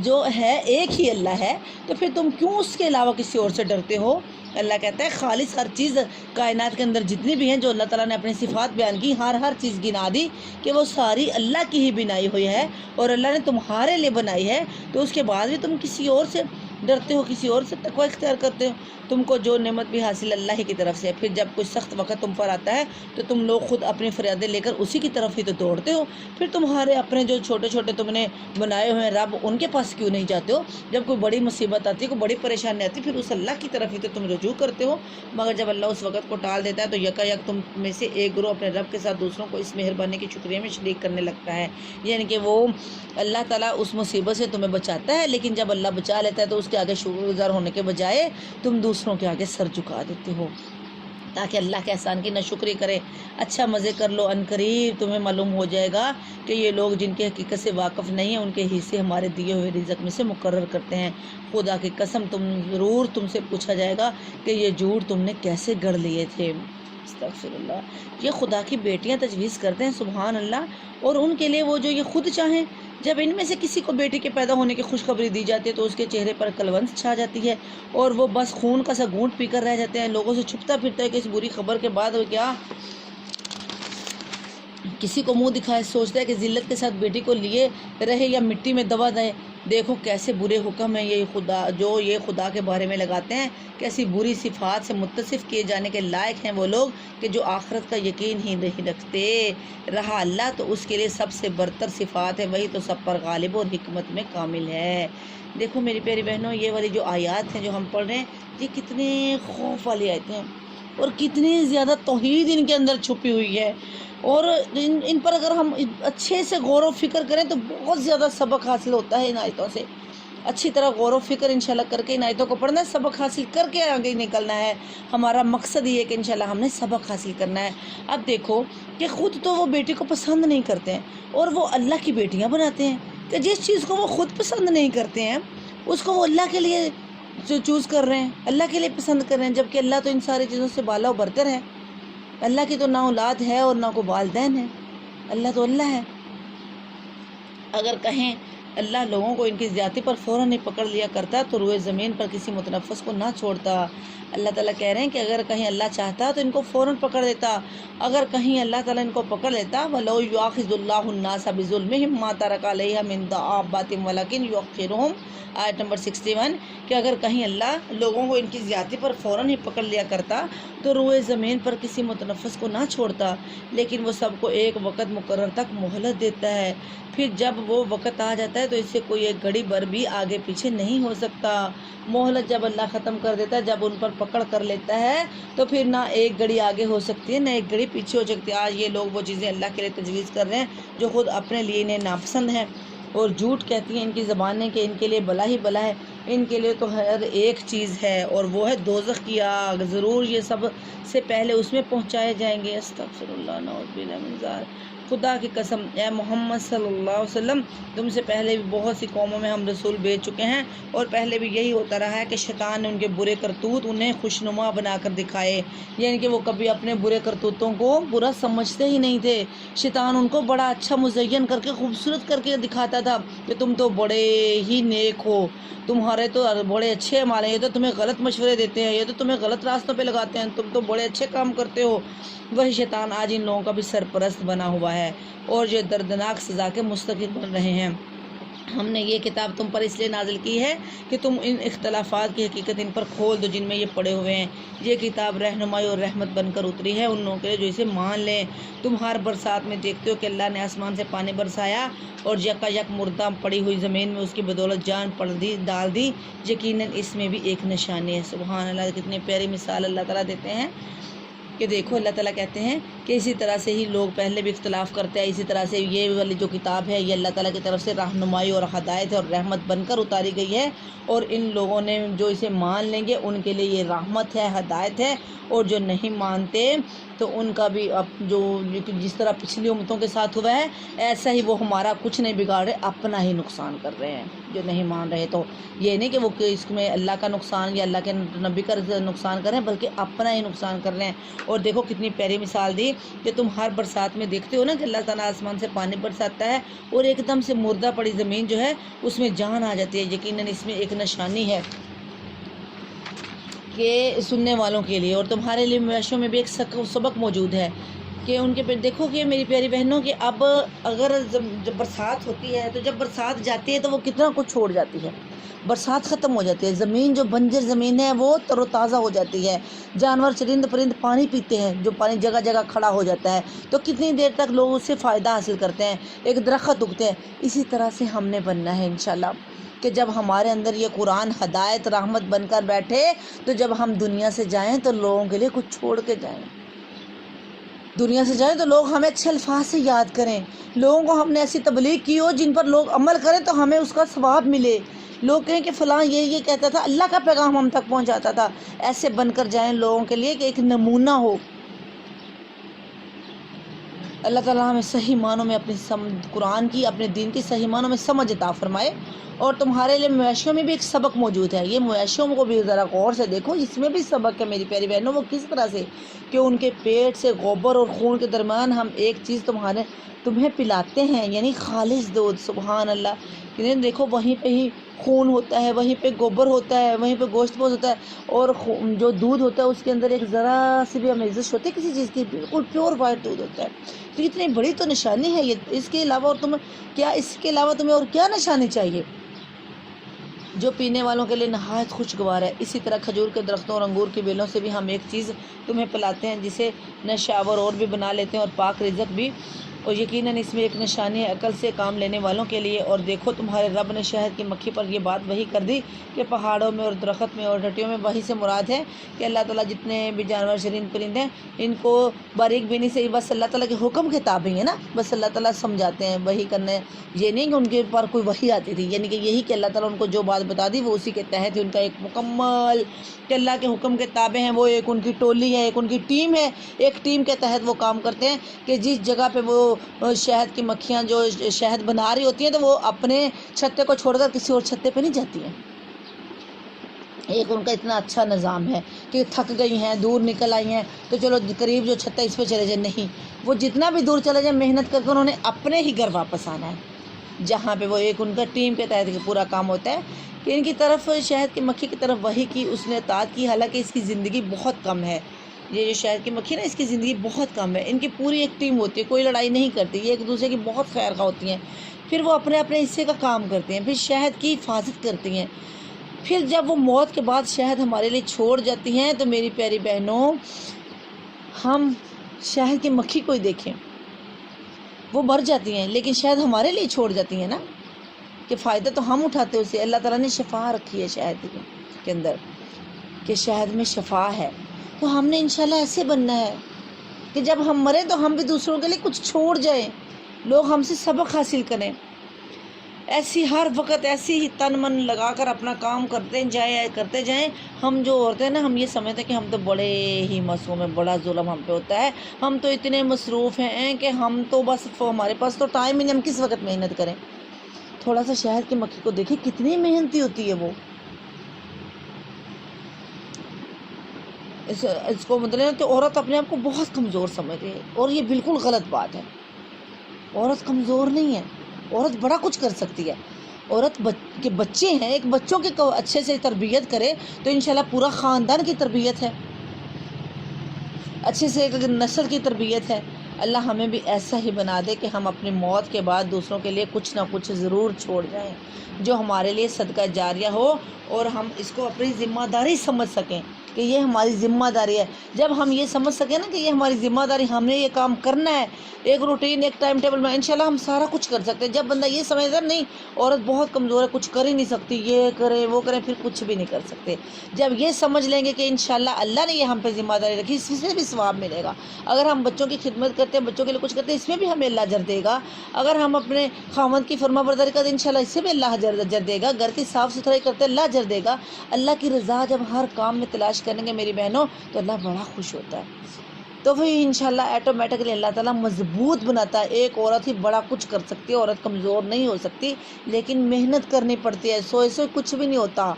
جو ہے ایک ہی اللہ ہے، تو پھر تم کیوں اس کے علاوہ کسی اور سے ڈرتے ہو؟ اللہ کہتا ہے خالص ہر چیز کائنات کے اندر جتنی بھی ہیں، جو اللہ تعالیٰ نے اپنی صفات بیان کی، ہر چیز گنا دی کہ وہ ساری اللہ کی ہی بنائی ہوئی ہے، اور اللہ نے تمہارے لیے بنائی ہے، تو اس کے بعد بھی تم کسی اور سے ڈرتے ہو، کسی اور سے تقویٰ اختیار کرتے ہو۔ تم کو جو نعمت بھی حاصل اللہ ہی کی طرف سے ہے، پھر جب کوئی سخت وقت تم پر آتا ہے تو تم لوگ خود اپنی فریادیں لے کر اسی کی طرف ہی تو دوڑتے ہو۔ پھر تمہارے اپنے جو چھوٹے چھوٹے تم نے بنائے ہوئے ہیں رب، ان کے پاس کیوں نہیں جاتے ہو؟ جب کوئی بڑی مصیبت آتی ہے، کوئی بڑی پریشانی آتی ہے، پھر اس اللہ کی طرف ہی تو تم رجوع کرتے ہو۔ مگر جب اللہ اس وقت کو ٹال دیتا ہے تو یکایک تم میں سے ایک گروہ اپنے رب کے ساتھ دوسروں کو اس مہربانی کے شکریہ میں شریک کرنے لگتا ہے۔ یعنی کہ وہ اللہ تعالیٰ اس مصیبت سے تمہیں بچاتا ہے، لیکن جب اللہ بچا لیتا ہے تو اس کے آگے شکر گزار ہونے کے بجائے تم دوسروں کے آگے سر جھکا دیتے ہو، تاکہ اللہ کے احسان کی ناشکری کرے۔ اچھا مزے کر لو، عنقریب تمہیں معلوم ہو جائے گا کہ یہ لوگ جن کے حقیقت سے واقف نہیں ہیں، ان کے حصے ہمارے دیے ہوئے رزق میں سے مقرر کرتے ہیں۔ خدا کی قسم ضرور تم سے پوچھا جائے گا کہ یہ جھوٹ تم نے کیسے گڑھ لیے تھے۔ استغفر اللہ۔ یہ خدا کی بیٹیاں تجویز کرتے ہیں، سبحان اللہ، اور ان کے لیے وہ جو یہ خود چاہیں۔ جب ان میں سے کسی کو بیٹی کے پیدا ہونے کی خوشخبری دی جاتی ہے تو اس کے چہرے پر کلونس چھا جاتی ہے، اور وہ بس خون کا سا گھونٹ پی کر رہ جاتے ہیں۔ لوگوں سے چھپتا پھرتا ہے کہ اس بری خبر کے بعد وہ کیا کسی کو منہ دکھائے، سوچتا ہے کہ ذلت کے ساتھ بیٹی کو لیے رہے یا مٹی میں دبا دے۔ دیکھو کیسے برے حکم ہیں یہ خدا کے بارے میں لگاتے ہیں، کیسی بری صفات سے متصف کیے جانے کے لائق ہیں وہ لوگ کہ جو آخرت کا یقین ہی نہیں رکھتے۔ رہا اللہ تو اس کے لیے سب سے برتر صفات ہے، وہی تو سب پر غالب اور حکمت میں کامل ہے۔ دیکھو میری پیاری بہنوں، یہ والی جو آیات ہیں جو ہم پڑھ رہے ہیں، یہ کتنے خوف والی آیتیں ہیں، اور کتنی زیادہ توحید ان کے اندر چھپی ہوئی ہے، اور ان پر اگر ہم اچھے سے غور و فکر کریں تو بہت زیادہ سبق حاصل ہوتا ہے ان آیتوں سے۔ اچھی طرح غور و فکر انشاءاللہ کر کے ان آیتوں کو پڑھنا ہے، سبق حاصل کر کے آگے نکلنا ہے۔ ہمارا مقصد یہ ہے کہ انشاءاللہ ہم نے سبق حاصل کرنا ہے۔ اب دیکھو کہ خود تو وہ بیٹی کو پسند نہیں کرتے ہیں، اور وہ اللہ کی بیٹیاں بناتے ہیں، کہ جس چیز کو وہ خود پسند نہیں کرتے ہیں اس کو وہ اللہ کے لیے چوز کر رہے ہیں، اللہ کے لیے پسند کر رہے ہیں، جبکہ اللہ تو ان ساری چیزوں سے بالا و برتر ہے۔ اللہ کی تو نہ اولاد ہے اور نہ کوئی والدین ہے، اللہ تو اللہ ہے۔ اگر کہیں اللہ لوگوں کو ان کی زیادتی پر فوراً ہی پکڑ لیا کرتا تو روئے زمین پر کسی متنفس کو نہ چھوڑتا۔ اللہ تعالیٰ کہہ رہے ہیں کہ اگر کہیں اللہ چاہتا تو ان کو فوراً پکڑ دیتا۔ اگر کہیں اللہ تعالیٰ ان کو پکڑ لیتا، وَلَوْ يُؤَاخِذُ اللَّهُ النَّاسَ بِظُلْمِهِمْ مَا تَرَكَ عَلَيْهَا مِن دَابَّةٍ وَلَكِنْ يُؤَخِّرُهُمْ، آیت نمبر 61، کہ اگر کہیں اللہ لوگوں کو ان کی زیادتی پر فوراً ہی پکڑ لیا کرتا تو روئے زمین پر کسی متنفس کو نہ چھوڑتا، لیکن وہ سب کو ایک وقت مقرر تک مہلت دیتا ہے، پھر جب وہ وقت آ جاتا ہے تو اس سے کوئی ایک گھڑی بھر بھی آگے پیچھے نہیں ہو سکتا۔ مہلت جب اللہ ختم کر دیتا ہے، جب ان پر پکڑ کر لیتا ہے تو پھر نہ ایک گھڑی آگے ہو سکتی ہے نہ ایک گھڑی پیچھے ہو سکتی ہے۔ آج یہ لوگ وہ چیزیں اللہ کے لیے تجویز کر رہے ہیں جو خود اپنے لیے انہیں ناپسند ہیں، اور جھوٹ کہتی ہیں ان کی زبانیں کہ ان کے لیے بلا ہی بلا ہے، ان کے لیے تو ہر ایک چیز ہے، اور وہ ہے دوزخ کی آگ، ضرور یہ سب سے پہلے اس میں پہنچائے جائیں گے۔ استغفر اللہ، نعوذ باللہ من ذالک۔ خدا کی قسم اے محمد صلی اللہ علیہ وسلم، تم سے پہلے بھی بہت سی قوموں میں ہم رسول بھیج چکے ہیں، اور پہلے بھی یہی ہوتا رہا ہے کہ شیطان نے ان کے برے کرتوت انہیں خوشنما بنا کر دکھائے، یعنی کہ وہ کبھی اپنے برے کرتوتوں کو برا سمجھتے ہی نہیں تھے۔ شیطان ان کو بڑا اچھا مزین کر کے خوبصورت کر کے دکھاتا تھا کہ تم تو بڑے ہی نیک ہو، تمہارے تو بڑے اچھے مال ہیں، یہ تو تمہیں غلط مشورے دیتے ہیں، یہ تو تمہیں غلط راستوں پہ لگاتے ہیں، تم تو بڑے اچھے کام کرتے ہو۔ وہی شیطان آج ان لوگوں کا بھی سرپرست بنا ہوا ہے اور جو دردناک سزا کے مستحق بن رہے ہیں۔ ہم نے یہ کتاب تم پر اس لیے نازل کی ہے کہ تم ان اختلافات کی حقیقت ان پر کھول دو جن میں یہ پڑے ہوئے ہیں۔ یہ کتاب رہنمائی اور رحمت بن کر اتری ہے ان لوگوں کے لیے جو اسے مان لیں۔ تم ہر برسات میں دیکھتے ہو کہ اللہ نے آسمان سے پانی برسایا اور یکا یک مردہ پڑی ہوئی زمین میں اس کی بدولت جان ڈال دی، یقیناً اس میں بھی ایک نشانی ہے۔ سبحان اللہ، کتنی پیاری مثال اللہ تعالیٰ دیتے ہیں کہ دیکھو اللہ تعالیٰ کہتے ہیں کہ اسی طرح سے ہی لوگ پہلے بھی اختلاف کرتے ہیں، اسی طرح سے یہ والی جو کتاب ہے یہ اللہ تعالیٰ کی طرف سے رہنمائی اور ہدایت اور رحمت بن کر اتاری گئی ہے، اور ان لوگوں نے جو اسے مان لیں گے ان کے لیے یہ رحمت ہے، ہدایت ہے، اور جو نہیں مانتے تو ان کا بھی جو جس طرح پچھلی امتوں کے ساتھ ہوا ہے ایسا ہی وہ ہمارا کچھ نہیں بگاڑ رہے، اپنا ہی نقصان کر رہے ہیں جو نہیں مان رہے۔ تو یہ نہیں کہ وہ اس میں اللہ کا نقصان یا اللہ کے نبی کا نقصان کر رہے ہیں، بلکہ اپنا ہی نقصان کر رہے ہیں۔ اور دیکھو کتنی پیاری مثال دی کہ تم ہر برسات میں دیکھتے ہو نا کہ اللہ تعالیٰ آسمان سے پانی برساتا ہے اور ایک دم سے مردہ پڑی زمین جو ہے اس میں جان آ جاتی ہے، یقیناً اس میں ایک نشانی ہے کہ سننے والوں کے لیے، اور تمہارے لیے مویشیوں میں بھی ایک سبق موجود ہے کہ ان کے دیکھو کہ میری پیاری بہنوں کہ اب اگر جب برسات ہوتی ہے تو جب برسات جاتی ہے تو وہ کتنا کچھ چھوڑ جاتی ہے، برسات ختم ہو جاتی ہے، زمین جو بنجر زمین ہے وہ تر و تازہ ہو جاتی ہے، جانور چرند پرند پانی پیتے ہیں، جو پانی جگہ جگہ کھڑا ہو جاتا ہے تو کتنی دیر تک لوگ اس سے فائدہ حاصل کرتے ہیں، ایک درخت اگتے ہیں۔ اسی طرح سے ہم نے بننا ہے انشاءاللہ کہ جب ہمارے اندر یہ قرآن ہدایت رحمت بن کر بیٹھے تو جب ہم دنیا سے جائیں تو لوگوں کے لیے کچھ چھوڑ کے جائیں، دنیا سے جائیں تو لوگ ہمیں اچھے الفاظ سے یاد کریں، لوگوں کو ہم نے ایسی تبلیغ کی ہو جن پر لوگ عمل کریں تو ہمیں اس کا ثواب ملے، لوگ کہیں کہ فلاں یہ کہتا تھا، اللہ کا پیغام ہم تک پہنچاتا تھا۔ ایسے بن کر جائیں لوگوں کے لیے کہ ایک نمونہ ہو۔ اللہ تعالیٰ ہمیں صحیح معنوں میں اپنی قرآن کی، اپنے دین کی صحیح معنوں میں سمجھ عطا فرمائے۔ اور تمہارے لیے مویشیوں میں بھی ایک سبق موجود ہے، یہ مویشیوں کو بھی ذرا غور سے دیکھو، اس میں بھی سبق ہے میری پیاری بہنوں۔ وہ کس طرح سے کہ ان کے پیٹ سے گوبر اور خون کے درمیان ہم ایک چیز تمہیں پلاتے ہیں، یعنی خالص دودھ۔ سبحان اللہ، دیکھو وہیں پہ ہی خون ہوتا ہے، وہیں پہ گوبر ہوتا ہے، وہیں پہ گوشت پوش ہوتا ہے، اور جو دودھ ہوتا ہے اس کے اندر ایک ذرا سی بھی امیزش ہوتی ہے کسی چیز کی، بالکل پیور وائٹ دودھ ہوتا ہے۔ تو اتنی بڑی تو نشانی ہے یہ، اس کے علاوہ اور تمہیں اور کیا نشانی چاہیے جو پینے والوں کے لیے نہایت خوشگوار ہے۔ اسی طرح کھجور کے درختوں اور انگور کی بیلوں سے بھی ہم ایک چیز تمہیں پلاتے ہیں جسے نشاور اور بھی بنا لیتے ہیں اور پاک رزق بھی، اور یقیناً اس میں ایک نشانی ہے عقل سے کام لینے والوں کے لیے۔ اور دیکھو تمہارے رب نے شہد کی مکھی پر یہ بات وحی کر دی کہ پہاڑوں میں اور درخت میں اور ٹٹیوں میں وحی سے مراد ہے کہ اللہ تعالیٰ جتنے بھی جانور شرین پرند ہیں ان کو باریک بینی سے بس اللہ تعالیٰ کے حکم کے تابع ہیں نا، بس اللہ تعالیٰ سمجھاتے ہیں وحی کرنے، یہ نہیں کہ ان کے پر کوئی وحی آتی تھی، یعنی کہ یہی کہ اللہ تعالیٰ ان کو جو بات بتا دی وہ اسی کے تحت ہی ان کا ایک مکمل کہ اللہ کے حکم کے تابع ہیں، وہ ایک ان کی ٹولی ہے، ایک ان کی ٹیم ہے، ایک ٹیم کے تحت وہ کام کرتے ہیں کہ جس جگہ پہ وہ شہد کی مکھیاں جو شہد بنا رہی ہوتی ہیں تو وہ اپنے چھتے کو چھوڑ کر کسی اور چھتے پہ نہیں جاتی ہیں۔ ایک ان کا اتنا اچھا نظام ہے کہ تھک گئی ہیں، دور نکل آئی ہیں تو چلو قریب جو چھت ہے اس پہ چلے جائیں، نہیں، وہ جتنا بھی دور چلے جائیں محنت کر کے انہوں نے اپنے ہی گھر واپس آنا ہے، جہاں پہ وہ ایک ان کا ٹیم کے تحت پورا کام ہوتا ہے کہ ان کی طرف شہد کی مکھی کی طرف وحی کی اس نے اطاعت کی، حالانکہ اس کی زندگی بہت کم ہے۔ یہ جو شہد کی مکھی نا اس کی زندگی بہت کم ہے، ان کی پوری ایک ٹیم ہوتی ہے، کوئی لڑائی نہیں کرتی، یہ ایک دوسرے کی بہت خیر خواہ ہوتی ہیں، پھر وہ اپنے اپنے حصے کا کام کرتے ہیں، پھر شہد کی حفاظت کرتی ہیں، پھر جب وہ موت کے بعد شہد ہمارے لیے چھوڑ جاتی ہیں تو میری پیاری بہنوں ہم شہد کی مکھی کو ہی دیکھیں، وہ مر جاتی ہیں لیکن شہد ہمارے لیے چھوڑ جاتی ہیں نا، کہ فائدہ تو ہم اٹھاتے ہیں اسے۔ اللہ تعالیٰ نے شفا رکھی ہے شہد کے اندر کہ شہد میں شفا ہے، تو ہم نے انشاءاللہ ایسے بننا ہے کہ جب ہم مریں تو ہم بھی دوسروں کے لیے کچھ چھوڑ جائیں، لوگ ہم سے سبق حاصل کریں۔ ایسی ہر وقت ایسی ہی تن من لگا کر اپنا کام کرتے جائیں. ہم جو عورتیں ہیں نا، ہم یہ سمجھتے ہیں کہ ہم تو بڑے ہی معصوم ہیں، بڑا ظلم ہم پہ ہوتا ہے، ہم تو اتنے مصروف ہیں کہ ہم تو بس ہمارے پاس تو ٹائم ہی نہیں، ہم کس وقت محنت کریں. تھوڑا سا شہد کی مکھی کو دیکھیں کتنی محنتی ہوتی ہے وہ. اس کو مطلب کہ عورت اپنے آپ کو بہت کمزور سمجھتی ہے، اور یہ بالکل غلط بات ہے. عورت کمزور نہیں ہے، عورت بڑا کچھ کر سکتی ہے. عورت کے بچے ہیں، ایک بچوں کی اچھے سے تربیت کرے تو انشاءاللہ پورا خاندان کی تربیت ہے، اچھے سے ایک نسل کی تربیت ہے. اللہ ہمیں بھی ایسا ہی بنا دے کہ ہم اپنی موت کے بعد دوسروں کے لیے کچھ نہ کچھ ضرور چھوڑ جائیں جو ہمارے لیے صدقہ جاریہ ہو، اور ہم اس کو اپنی ذمہ داری سمجھ سکیں کہ یہ ہماری ذمہ داری ہے. جب ہم یہ سمجھ سکیں نا کہ یہ ہماری ذمہ داری، ہم نے یہ کام کرنا ہے، ایک روٹین ایک ٹائم ٹیبل میں، انشاءاللہ ہم سارا کچھ کر سکتے ہیں. جب بندہ یہ سمجھتا نہیں عورت بہت کمزور ہے، کچھ کر ہی نہیں سکتی، یہ کرے وہ کرے، پھر کچھ بھی نہیں کر سکتے. جب یہ سمجھ لیں گے کہ انشاءاللہ اللہ نے یہ ہم پہ ذمہ داری رکھی، اس سے بھی ثواب ملے گا. اگر ہم بچوں کی خدمت کرتے ہیں، بچوں کے لیے کچھ کرتے ہیں، اس میں بھی ہمیں اللہ اجر دے گا. اگر ہم اپنے خاوند کی فرما برداری کرتے ہیں، انشاءاللہ اس سے بھی اللہ اجر دے گا. گھر کی صاف ستھرائی کرتے ہیں، اللہ اجر دے گا. اللہ کی رضا جب ہر کام میں تلاش کریں گے میری بہنوں تو اللہ بڑا خوش ہوتا ہے. تو پھر انشاءاللہ ایٹومیٹکلی اللہ تعالیٰ مضبوط بناتا ہے. ایک عورت ہی بڑا کچھ کر سکتی ہے، عورت کمزور نہیں ہو سکتی، لیکن محنت کرنی پڑتی ہے. سوئے کچھ بھی نہیں ہوتا،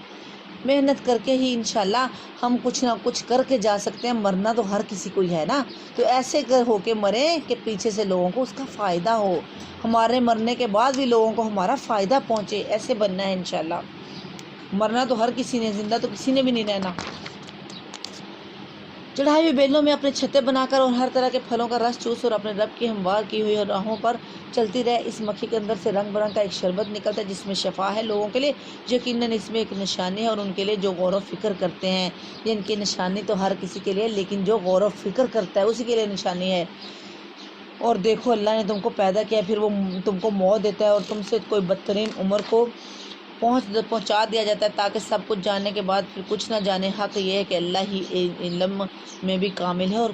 محنت کر کے ہی انشاءاللہ ہم کچھ نہ کچھ کر کے جا سکتے ہیں. مرنا تو ہر کسی کو ہی ہے نا، تو ایسے ہو کے مریں کہ پیچھے سے لوگوں کو اس کا فائدہ ہو، ہمارے مرنے کے بعد بھی لوگوں کو ہمارا فائدہ پہنچے. ایسے بننا ہے انشاءاللہ. مرنا تو ہر کسی نے، زندہ تو کسی نے بھی نہیں رہنا. چڑھائی ہوئی بیلوں میں اپنے چھتے بنا کر اور ہر طرح کے پھلوں کا رس چوس اور اپنے رب کی ہموار کی ہوئی راہوں پر چلتی رہے. اس مکھی کے اندر سے رنگ برنگ کا ایک شربت نکلتا ہے جس میں شفا ہے لوگوں کے لیے. یقیناً اس میں ایک نشانی ہے، اور ان کے لیے جو غور و فکر کرتے ہیں. یہ ان کی نشانی تو ہر کسی کے لیے، لیکن جو غور و فکر کرتا ہے اسی کے لیے نشانی ہے. اور دیکھو اللہ نے تم کو پیدا کیا، پھر وہ تم کو موت دیتا ہے اور تم سے کوئی بدترین عمر کو پہنچا دیا جاتا ہے تاکہ سب کچھ جاننے کے بعد پھر کچھ نہ جانے. حق یہ ہے کہ اللہ ہی علم میں بھی کامل ہے اور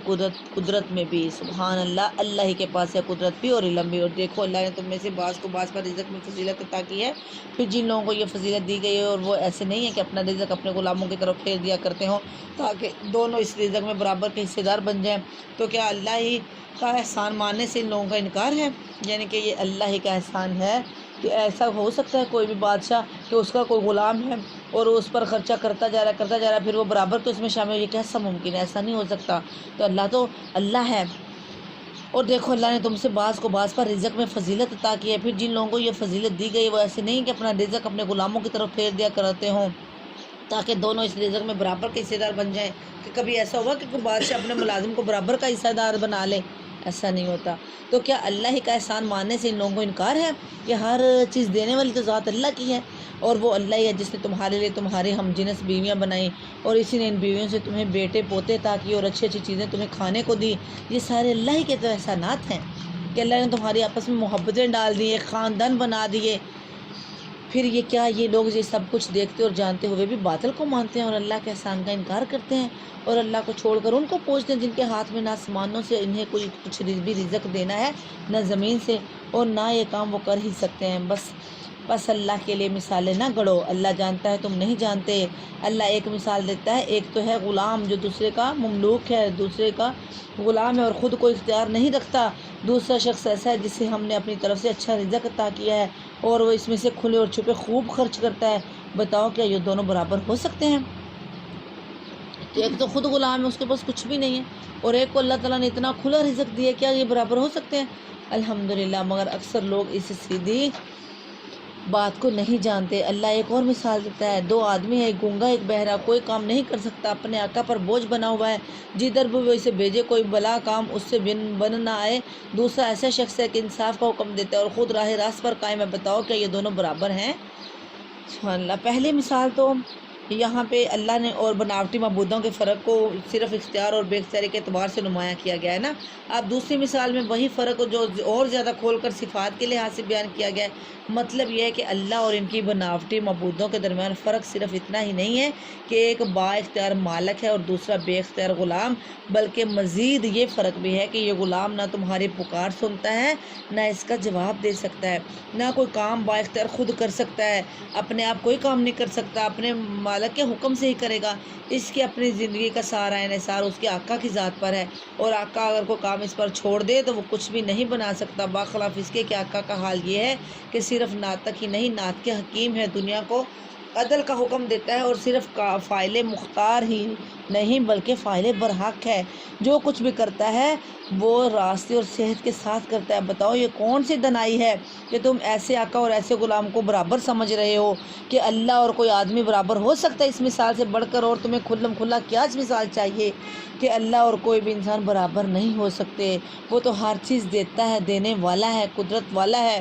قدرت میں بھی. سبحان اللہ، اللہ ہی کے پاس ہے قدرت بھی اور علم بھی. اور دیکھو اللہ نے تم میں سے بعض کو بعض پر رزق میں فضیلت عطا کی ہے. پھر جن لوگوں کو یہ فضیلت دی گئی ہے اور وہ ایسے نہیں ہے کہ اپنا رزق اپنے غلاموں کی طرف پھیر دیا کرتے ہوں تاکہ دونوں اس رزق میں برابر کے حصے دار بن جائیں، تو کیا اللہ ہی کا احسان ماننے سے ان لوگوں کا انکار ہے؟ یعنی کہ یہ اللہ ہی کا احسان ہے کہ ایسا ہو سکتا ہے کوئی بھی بادشاہ کہ اس کا کوئی غلام ہے اور اس پر خرچہ کرتا جا رہا ہے، پھر وہ برابر کے اس میں شامل. یہ کیسا ممکن ہے؟ ایسا نہیں ہو سکتا. تو اللہ ہے. اور دیکھو اللہ نے تم سے بعض کو بعض پر رزق میں فضیلت عطا کی ہے. پھر جن لوگوں کو یہ فضیلت دی گئی وہ ایسے نہیں کہ اپنا رزق اپنے غلاموں کی طرف پھیر دیا کرتے ہوں تاکہ دونوں اس رزق میں برابر کے حصے دار بن جائیں. کہ کبھی ایسا ہوا کہ کوئی بادشاہ اپنے ملازم کو برابر کا حصہ دار بنا لے؟ ایسا نہیں ہوتا. تو کیا اللہ ہی کا احسان ماننے سے ان لوگوں کو انکار ہے؟ کہ ہر چیز دینے والی تو ذات اللہ کی ہے، اور وہ اللہ ہی ہے جس نے تمہارے لیے تمہارے ہم جنس بیویاں بنائیں، اور اسی نے ان بیویوں سے تمہیں بیٹے پوتے عطا کیے اور اچھی اچھی چیزیں تمہیں کھانے کو دی. یہ سارے اللہ ہی کے تو احسانات ہیں کہ اللہ نے تمہاری آپس میں محبتیں ڈال دی، ایک خاندان بنا دیے. پھر یہ کیا یہ لوگ یہ سب کچھ دیکھتے اور جانتے ہوئے بھی باطل کو مانتے ہیں اور اللہ کے احسان کا انکار کرتے ہیں، اور اللہ کو چھوڑ کر ان کو پوجتے ہیں جن کے ہاتھ میں نہ آسمانوں سے انہیں کوئی کچھ بھی رزق دینا ہے، نہ زمین سے، اور نہ یہ کام وہ کر ہی سکتے ہیں. بس اللہ کے لیے مثالیں نہ گڑھو، اللہ جانتا ہے تم نہیں جانتے. اللہ ایک مثال دیتا ہے، ایک تو ہے غلام جو دوسرے کا مملوک ہے، دوسرے کا غلام ہے اور خود کو اختیار نہیں رکھتا. دوسرا شخص ایسا ہے جسے ہم نے اپنی طرف سے اچھا رزق عطا کیا ہے اور وہ اس میں سے کھلے اور چھپے خوب خرچ کرتا ہے. بتاؤ کیا یہ دونوں برابر ہو سکتے ہیں؟ تو ایک تو خود غلام ہے، اس کے پاس کچھ بھی نہیں ہے، اور ایک کو اللہ تعالیٰ نے اتنا کھلا رزق دیا، کیا یہ برابر ہو سکتے ہیں؟ الحمدللہ. مگر اکثر لوگ اس سیدھی بات کو نہیں جانتے. اللہ ایک اور مثال دیتا ہے، دو آدمی ہیں، ایک گونگا ایک بہرا، کوئی کام نہیں کر سکتا، اپنے آقا پر بوجھ بنا ہوا ہے، جدھر بھی وہ اسے بھیجے کوئی بلا کام اس سے بن نہ آئے. دوسرا ایسا شخص ہے کہ انصاف کا حکم دیتا ہے اور خود راہ راست پر قائم ہے. بتاؤ کیا یہ دونوں برابر ہیں؟ سبحان اللہ. پہلی مثال تو یہاں پہ اللہ نے اور بناوٹی معبودوں کے فرق کو صرف اختیار اور بے اختیاری کے اعتبار سے نمایاں کیا گیا ہے نا۔ اب دوسری مثال میں وہی فرق جو اور زیادہ کھول کر صفات کے لحاظ سے بیان کیا گیا ہے۔ مطلب یہ ہے کہ اللہ اور ان کی بناوٹی معبودوں کے درمیان فرق صرف اتنا ہی نہیں ہے کہ ایک با اختیار مالک ہے اور دوسرا بے اختیار غلام، بلکہ مزید یہ فرق بھی ہے کہ یہ غلام نہ تمہاری پکار سنتا ہے، نہ اس کا جواب دے سکتا ہے، نہ کوئی کام با اختیار خود کر سکتا ہے، اپنے آپ کوئی کام نہیں کر سکتا، اپنے مالک کے حکم سے ہی کرے گا۔ اس کی اپنی زندگی کا سارا انحصار اس کے آقا کی ذات پر ہے، اور آقا اگر کوئی کام اس پر چھوڑ دے تو وہ کچھ بھی نہیں بنا سکتا، برخلاف اس کے کہ آقا کا حال یہ ہے کہ صرف ناطق ہی نہیں، ناطق کے حکیم ہے، دنیا کو عدل کا حکم دیتا ہے، اور صرف فاعل مختار ہی نہیں بلکہ فاعل برحق ہے، جو کچھ بھی کرتا ہے وہ راستے اور صحت کے ساتھ کرتا ہے۔ بتاؤ یہ کون سی دنائی ہے کہ تم ایسے آقا اور ایسے غلام کو برابر سمجھ رہے ہو کہ اللہ اور کوئی آدمی برابر ہو سکتا ہے اس مثال سے بڑھ کر؟ اور تمہیں کھلم کھلا کیا مثال چاہیے کہ اللہ اور کوئی بھی انسان برابر نہیں ہو سکتے؟ وہ تو ہر چیز دیتا ہے، دینے والا ہے، قدرت والا ہے،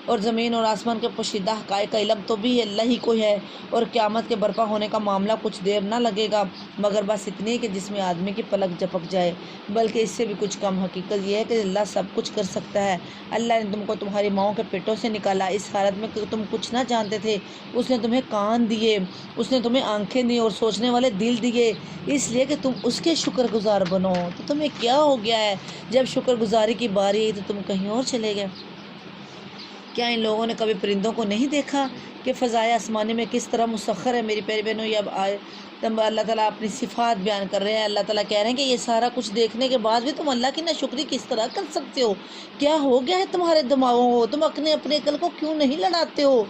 اور زمین اور آسمان کے پوشیدہ حقائق کا علم تو بھی اللہ ہی کو ہے، اور قیامت کے برپا ہونے کا معاملہ کچھ دیر نہ لگے گا، مگر بس اتنی کہ جس میں آدمی کی پلک جھپک جائے، بلکہ اس سے بھی کچھ کم۔ حقیقت یہ ہے کہ اللہ سب کچھ کر سکتا ہے۔ اللہ نے تم کو تمہاری ماؤں کے پیٹوں سے نکالا اس حالت میں کہ تم کچھ نہ جانتے تھے، اس نے تمہیں کان دیے، اس نے تمہیں آنکھیں دی اور سوچنے والے دل دیے، اس لیے کہ تم اس کے شکر گزار بنو۔ تو تمہیں کیا ہو گیا ہے؟ جب شکر گزاری کی باری آئی تو تم کہیں اور چلے گئے۔ کیا ان لوگوں نے کبھی پرندوں کو نہیں دیکھا کہ فضائے آسمانی میں کس طرح مسخر ہے؟ میری پیاری بہنوں، یہ اب اللہ تعالیٰ اپنی صفات بیان کر رہے ہیں۔ اللہ تعالیٰ کہہ رہے ہیں کہ یہ سارا کچھ دیکھنے کے بعد بھی تم اللہ کی ناشکری کس طرح کر سکتے ہو؟ کیا ہو گیا ہے تمہارے دماغوں کو؟ تم اپنے عقل کو کیوں نہیں لڑاتے ہو؟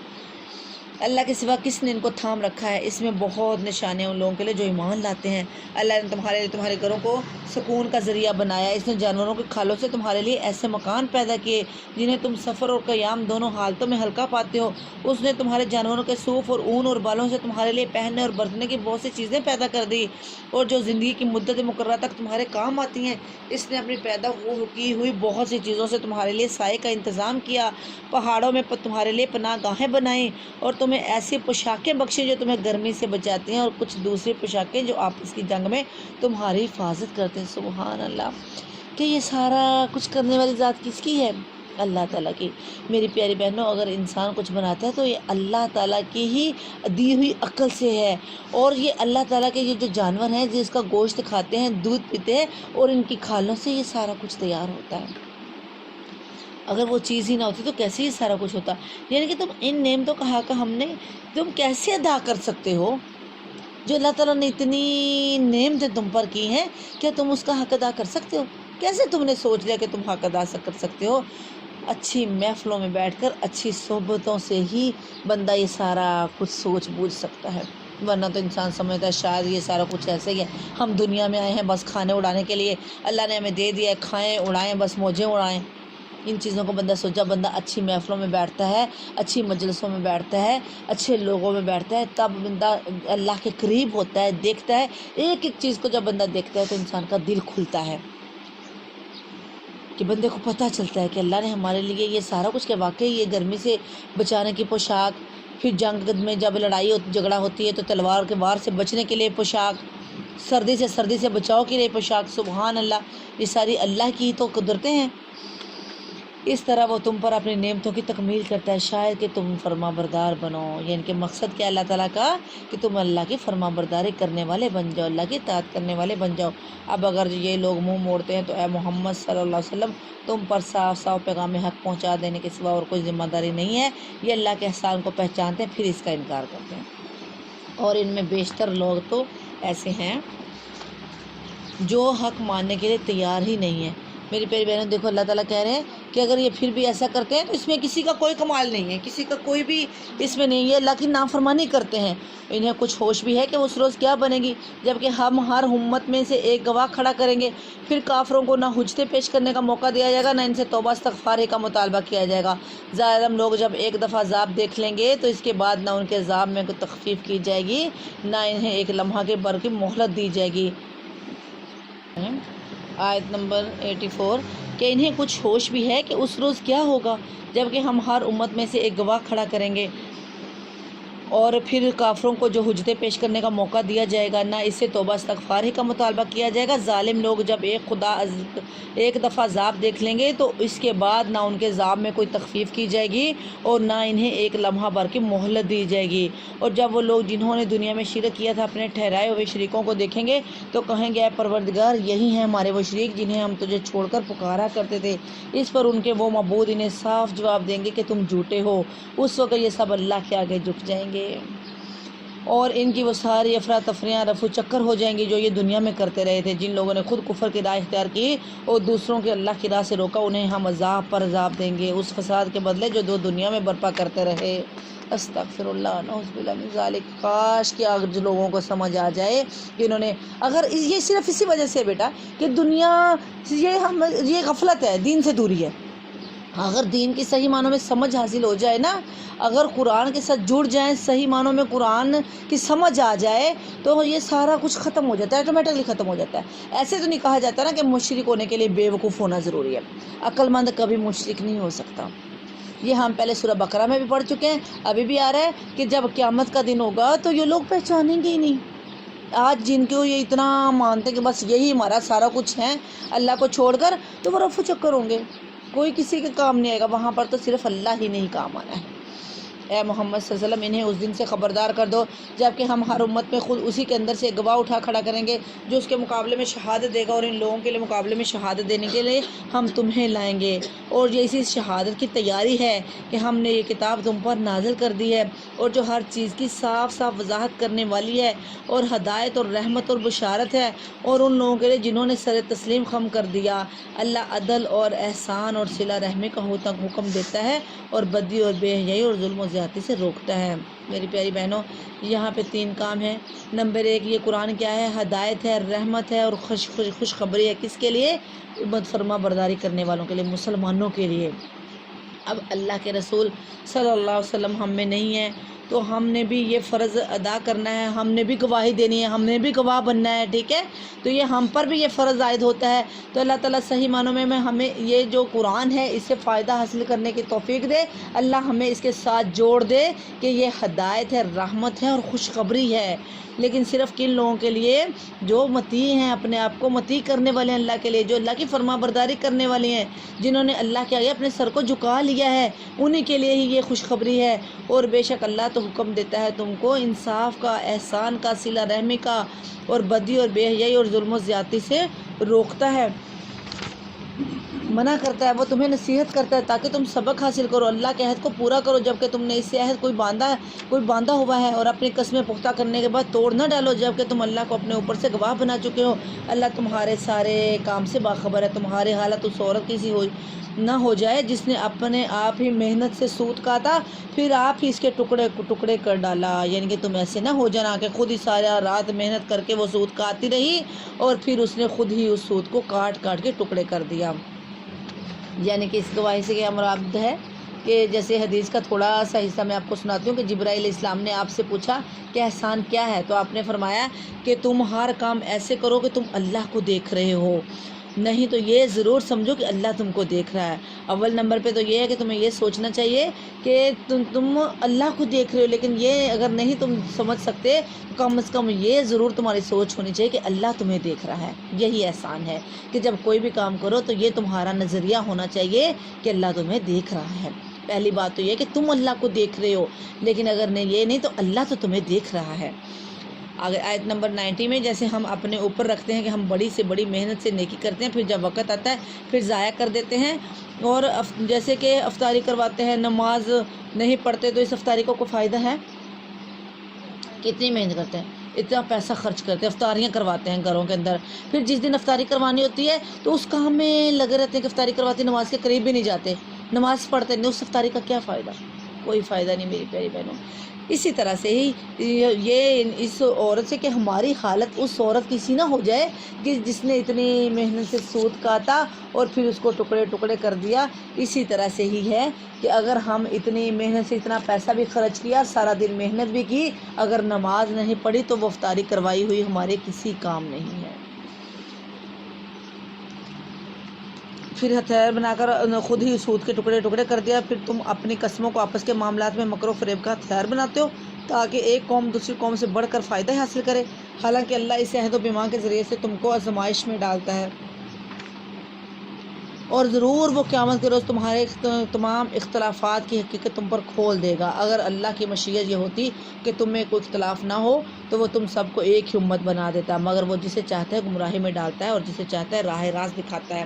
اللہ کے سوا کس نے ان کو تھام رکھا ہے؟ اس میں بہت نشانیاں ان لوگوں کے لیے جو ایمان لاتے ہیں۔ اللہ نے تمہارے گھروں کو سکون کا ذریعہ بنایا، اس نے جانوروں کے کھالوں سے تمہارے لیے ایسے مکان پیدا کیے جنہیں تم سفر اور قیام دونوں حالتوں میں ہلکا پاتے ہو۔ اس نے تمہارے جانوروں کے صوف اور اون اور بالوں سے تمہارے لیے پہننے اور برتنے کی بہت سی چیزیں پیدا کر دی، اور جو زندگی کی مدت مقررہ تک تمہارے کام آتی ہیں۔ اس نے اپنی پیدا کی ہوئی بہت سی چیزوں سے تمہارے لیے سائے کا انتظام کیا، پہاڑوں میں تمہارے لیے پناہ گاہیں بنائیں، اور تمہیں ایسی پوشاکیں بخشیں جو تمہیں گرمی سے بچاتی ہیں، اور کچھ دوسری پوشاکیں جو آپس کی جنگ میں تمہاری حفاظت کرتے ہیں۔ سبحان اللہ! کہ یہ سارا کچھ کرنے والی ذات کس کی ہے؟ اللہ تعالیٰ کی۔ میری پیاری بہنوں، اگر انسان کچھ بناتا ہے تو یہ اللہ تعالیٰ کی ہی دی ہوئی عقل سے ہے، اور یہ اللہ تعالیٰ کے یہ جو جانور ہیں جس کا گوشت کھاتے ہیں، دودھ پیتے ہیں، اور ان کی کھالوں سے یہ سارا کچھ تیار ہوتا ہے۔ اگر وہ چیز ہی نہ ہوتی تو کیسے یہ سارا کچھ ہوتا؟ یعنی کہ تم ان نعمتوں کا حق تم کیسے ادا کر سکتے ہو جو اللہ تعالیٰ نے اتنی نعمتیں تم پر کی ہیں؟ کیا تم اس کا حق ادا کر سکتے ہو؟ کیسے تم نے سوچ لیا کہ تم حق ادا کر سکتے ہو؟ اچھی محفلوں میں بیٹھ کر اچھی صحبتوں سے ہی بندہ یہ سارا کچھ سوچ بوجھ سکتا ہے، ورنہ تو انسان سمجھتا ہے شاید یہ سارا کچھ ایسے ہی ہے، ہم دنیا میں آئے ہیں بس کھانے اڑانے کے لیے، اللہ نے ہمیں دے دیا ہے، کھائیں اڑائیں، بس موجیں اڑائیں۔ ان چیزوں کو بندہ سوچا، بندہ اچھی محفلوں میں بیٹھتا ہے، اچھی مجلسوں میں بیٹھتا ہے، اچھے لوگوں میں بیٹھتا ہے، تب بندہ اللہ کے قریب ہوتا ہے، دیکھتا ہے ایک ایک چیز کو۔ جب بندہ دیکھتا ہے تو انسان کا دل کھلتا ہے کہ بندے کو پتہ چلتا ہے کہ اللہ نے ہمارے لیے یہ سارا کچھ، کہ واقعی یہ گرمی سے بچانے کی پوشاک، پھر جنگ میں جب لڑائی جھگڑا ہوتی ہے تو تلوار کے وار سے بچنے کے لیے پوشاک، سردی سے بچاؤ کے لیے پوشاک۔ سبحان اللہ! یہ ساری اللہ کی تو قدرتیں ہیں۔ اس طرح وہ تم پر اپنی نعمتوں کی تکمیل کرتا ہے، شاید کہ تم فرما بردار بنو۔ یعنی کہ مقصد کیا اللہ تعالیٰ کا؟ کہ تم اللہ کی فرما برداری کرنے والے بن جاؤ، اللہ کی اطاعت کرنے والے بن جاؤ۔ اب اگر یہ لوگ منہ موڑتے ہیں تو اے محمد صلی اللہ علیہ وسلم، تم پر صاف صاف پیغام حق پہنچا دینے کے سوا اور کوئی ذمہ داری نہیں ہے۔ یہ اللہ کے احسان کو پہچانتے ہیں پھر اس کا انکار کرتے ہیں، اور ان میں بیشتر لوگ تو ایسے ہیں جو حق ماننے کے لیے تیار ہی نہیں ہیں۔ میری پیاری بہنوں، دیکھو اللہ تعالیٰ کہہ رہے ہیں کہ اگر یہ پھر بھی ایسا کرتے ہیں تو اس میں کسی کا کوئی کمال نہیں ہے، کسی کا کوئی بھی اس میں نہیں ہے، اللہ کی نافرمانی کرتے ہیں۔ انہیں کچھ ہوش بھی ہے کہ اس روز کیا بنے گی، جبکہ ہم ہر امت میں سے ایک گواہ کھڑا کریں گے، پھر کافروں کو نہ حجتیں پیش کرنے کا موقع دیا جائے گا، نہ ان سے توبہ استغفار کا مطالبہ کیا جائے گا۔ ظالم لوگ جب ایک دفعہ عذاب دیکھ لیں گے تو اس کے بعد نہ ان کے عذاب میں کوئی تخفیف کی جائے گی، نہ انہیں ایک لمحہ کے بر کی مہلت دی جائے گی۔ آیت نمبر 84، کہ انہیں کچھ ہوش بھی ہے کہ اس روز کیا ہوگا، جبکہ ہم ہر امت میں سے ایک گواہ کھڑا کریں گے، اور پھر کافروں کو جو حجتیں پیش کرنے کا موقع دیا جائے گا، نہ اس سے توبہ استغفار ہی کا مطالبہ کیا جائے گا۔ ظالم لوگ جب ایک دفعہ عذاب دیکھ لیں گے تو اس کے بعد نہ ان کے عذاب میں کوئی تخفیف کی جائے گی اور نہ انہیں ایک لمحہ بھر کی مہلت دی جائے گی۔ اور جب وہ لوگ جنہوں نے دنیا میں شرک کیا تھا اپنے ٹھہرائے ہوئے شریکوں کو دیکھیں گے تو کہیں گے، اے پروردگار، یہی ہیں ہمارے وہ شریک جنہیں ہم تجھے چھوڑ کر پکارا کرتے تھے۔ اس پر ان کے وہ معبود انہیں صاف جواب دیں گے کہ تم جھوٹے ہو۔ اس وقت یہ سب اللہ کے آگے جھک جائیں گے اور ان کی وہ ساری افراتفریاں رفو چکر ہو جائیں گی جو یہ دنیا میں کرتے رہے تھے۔ جن لوگوں نے خود کفر کی راہ اختیار کی اور دوسروں کے اللہ کی راہ سے روکا، انہیں ہم عذاب پر عذاب دیں گے، اس فساد کے بدلے جو دنیا میں برپا کرتے رہے۔ استغفر اللہ، نعوذ باللہ من ذالک۔ کاش کہ اگر لوگوں کو سمجھ آ جائے کہ انہوں نے، اگر یہ صرف اسی وجہ سے بیٹا کہ دنیا یہ غفلت ہے، دین سے دوری ہے۔ اگر دین کی صحیح معنوں میں سمجھ حاصل ہو جائے نا، اگر قرآن کے ساتھ جڑ جائیں، صحیح معنوں میں قرآن کی سمجھ آ جائے تو یہ سارا کچھ ختم ہو جاتا ہے، آٹومیٹکلی ختم ہو جاتا ہے۔ ایسے تو نہیں کہا جاتا نا کہ مشرک ہونے کے لیے بے وقوف ہونا ضروری ہے۔ عقل مند کبھی مشرک نہیں ہو سکتا۔ یہ ہم پہلے سورہ بقرہ میں بھی پڑھ چکے ہیں، ابھی بھی آ رہا ہے کہ جب قیامت کا دن ہوگا تو یہ لوگ پہچانیں گے ہی نہیں۔ آج جن کو یہ اتنا مانتے کہ بس یہی ہمارا سارا کچھ ہے اللہ کو چھوڑ کر، تو وہ رفو چکر ہوں گے، کوئی کسی کے کام نہیں آئے گا، وہاں پر تو صرف اللہ ہی نہیں کام آنا ہے۔ اے محمد صلی اللہ علیہ وسلم، انہیں اس دن سے خبردار کر دو جبکہ ہم ہر امت میں خود اسی کے اندر سے گواہ اٹھا کھڑا کریں گے جو اس کے مقابلے میں شہادت دے گا، اور ان لوگوں کے لیے مقابلے میں شہادت دینے کے لیے ہم تمہیں لائیں گے، اور یہ اسی شہادت کی تیاری ہے کہ ہم نے یہ کتاب تم پر نازل کر دی ہے، اور جو ہر چیز کی صاف صاف وضاحت کرنے والی ہے اور ہدایت اور رحمت اور بشارت ہے، اور ان لوگوں کے لیے جنہوں نے سر تسلیم خم کر دیا۔ اللہ عدل اور احسان اور صلہ رحمی کا حکم دیتا ہے اور بدی اور بے حیائی اور ظلم و زیادتی سے روکتا ہے۔ میری پیاری بہنوں، یہاں پہ 3 کام ہیں۔ نمبر 1، یہ قرآن کیا ہے؟ ہدایت ہے، رحمت ہے اور خوشخبری ہے۔ کس کے لیے؟ فرما برداری کرنے والوں کے لیے، مسلمانوں کے لیے۔ اب اللہ کے رسول صلی اللہ علیہ وسلم ہم میں نہیں ہے تو ہم نے بھی یہ فرض ادا کرنا ہے، ہم نے بھی گواہی دینی ہے، ہم نے بھی گواہ بننا ہے، ٹھیک ہے؟ تو یہ ہم پر بھی یہ فرض عائد ہوتا ہے۔ تو اللہ تعالیٰ صحیح معنوں میں ہمیں یہ جو قرآن ہے اس سے فائدہ حاصل کرنے کی توفیق دے، اللہ ہمیں اس کے ساتھ جوڑ دے کہ یہ ہدایت ہے، رحمت ہے اور خوشخبری ہے۔ لیکن صرف کن لوگوں کے لیے؟ جو مطیع ہیں، اپنے آپ کو مطیع کرنے والے ہیں اللہ کے لیے، جو اللہ کی فرما برداری کرنے والے ہیں، جنہوں نے اللہ کے آگے اپنے سر کو جھکا لیا ہے، انہی کے لیے ہی یہ خوشخبری ہے۔ اور بے شک اللہ تو حکم دیتا ہے تم کو انصاف کا، احسان کا، صلہ رحمی کا، اور بدی اور بے حیائی اور ظلم و زیادتی سے روکتا ہے، منع کرتا ہے، وہ تمہیں نصیحت کرتا ہے تاکہ تم سبق حاصل کرو، اللہ کے عہد کو پورا کرو جبکہ تم نے اس سے عہد کوئی باندھا ہوا ہے، اور اپنی قسمیں پختہ کرنے کے بعد توڑ نہ ڈالو جبکہ تم اللہ کو اپنے اوپر سے گواہ بنا چکے ہو۔ اللہ تمہارے سارے کام سے باخبر ہے۔ تمہاری حالت اس عورت کی سی نہ ہو جائے جس نے اپنے آپ ہی محنت سے سود کاٹا پھر آپ ہی اس کے ٹکڑے کر ڈالا، یعنی کہ تم ایسے نہ ہو جانا کہ خود ہی سارا رات محنت کر کے وہ سود کاٹتی رہی اور پھر اس نے خود ہی اس سود کو کاٹ کے ٹکڑے کر دیا۔ یعنی کہ اس گواہی سے کیا مراد ہے کہ جیسے حدیث کا تھوڑا سا حصہ میں آپ کو سناتی ہوں کہ جبرائیل علیہ السلام نے آپ سے پوچھا کہ احسان کیا ہے، تو آپ نے فرمایا کہ تم ہر کام ایسے کرو کہ تم اللہ کو دیکھ رہے ہو، نہیں تو یہ ضرور سمجھو کہ اللہ تم کو دیکھ رہا ہے۔ اول نمبر پہ تو یہ ہے کہ تمہیں یہ سوچنا چاہیے کہ تم اللہ کو دیکھ رہے ہو، لیکن یہ اگر نہیں تم سمجھ سکتے تو کم از کم یہ ضرور تمہاری سوچ ہونی چاہیے کہ اللہ تمہیں دیکھ رہا ہے۔ یہی احسان ہے کہ جب کوئی بھی کام کرو تو یہ تمہارا نظریہ ہونا چاہیے کہ اللہ تمہیں دیکھ رہا ہے۔ پہلی بات تو یہ کہ تم اللہ کو دیکھ رہے ہو، لیکن اگر یہ نہیں تو اللہ تو تمہیں دیکھ رہا ہے۔ آگے آیت نمبر 90 میں، جیسے ہم اپنے اوپر رکھتے ہیں کہ ہم بڑی سے بڑی محنت سے نیکی کرتے ہیں، پھر جب وقت آتا ہے پھر ضائع کر دیتے ہیں، اور جیسے کہ افطاری کرواتے ہیں، نماز نہیں پڑھتے، تو اس افطاری کو کوئی فائدہ ہے؟ کتنی محنت کرتے ہیں، اتنا پیسہ خرچ کرتے ہیں، افطاریاں کرواتے ہیں گھروں کے اندر، پھر جس دن افطاری کروانی ہوتی ہے تو اس کام میں لگے رہتے ہیں کہ افطاری کرواتے، نماز کے قریب بھی نہیں جاتے، نماز پڑھتے نہیں، اس افطاری کا کیا فائدہ؟ کوئی فائدہ نہیں میری پیاری بہنوں۔ اسی طرح سے ہی یہ اس عورت سے کہ ہماری حالت اس عورت کی سی نہ ہو جائے کہ جس نے اتنی محنت سے سود کاٹا اور پھر اس کو ٹکڑے کر دیا۔ اسی طرح سے ہی ہے کہ اگر ہم اتنی محنت سے اتنا پیسہ بھی خرچ کیا، سارا دن محنت بھی کی، اگر نماز نہیں پڑھی تو وہ افطاری کروائی ہوئی ہمارے کسی کام نہیں ہے۔ پھر ہتھیار بنا کر خود ہی سود کے ٹکڑے کر دیا، پھر تم اپنی قسموں کو آپس کے معاملات میں مکر و فریب کا ہتھیار بناتے ہو۔ تاکہ ایک قوم دوسری قوم سے بڑھ کر فائدہ حاصل کرے، حالانکہ اللہ اس عہد و پیمان کے ذریعے سے تم کو آزمائش میں ڈالتا ہے، اور ضرور وہ قیامت کے روز تمہارے تمام اختلافات کی حقیقت تم پر کھول دے گا۔ اگر اللہ کی مشیت یہ ہوتی کہ تم میں کوئی اختلاف نہ ہو تو وہ تم سب کو ایک ہی امت بنا دیتا، مگر وہ جسے چاہتا ہے گمراہی میں ڈالتا ہے اور جسے چاہتا ہے راہ راست دکھاتا ہے،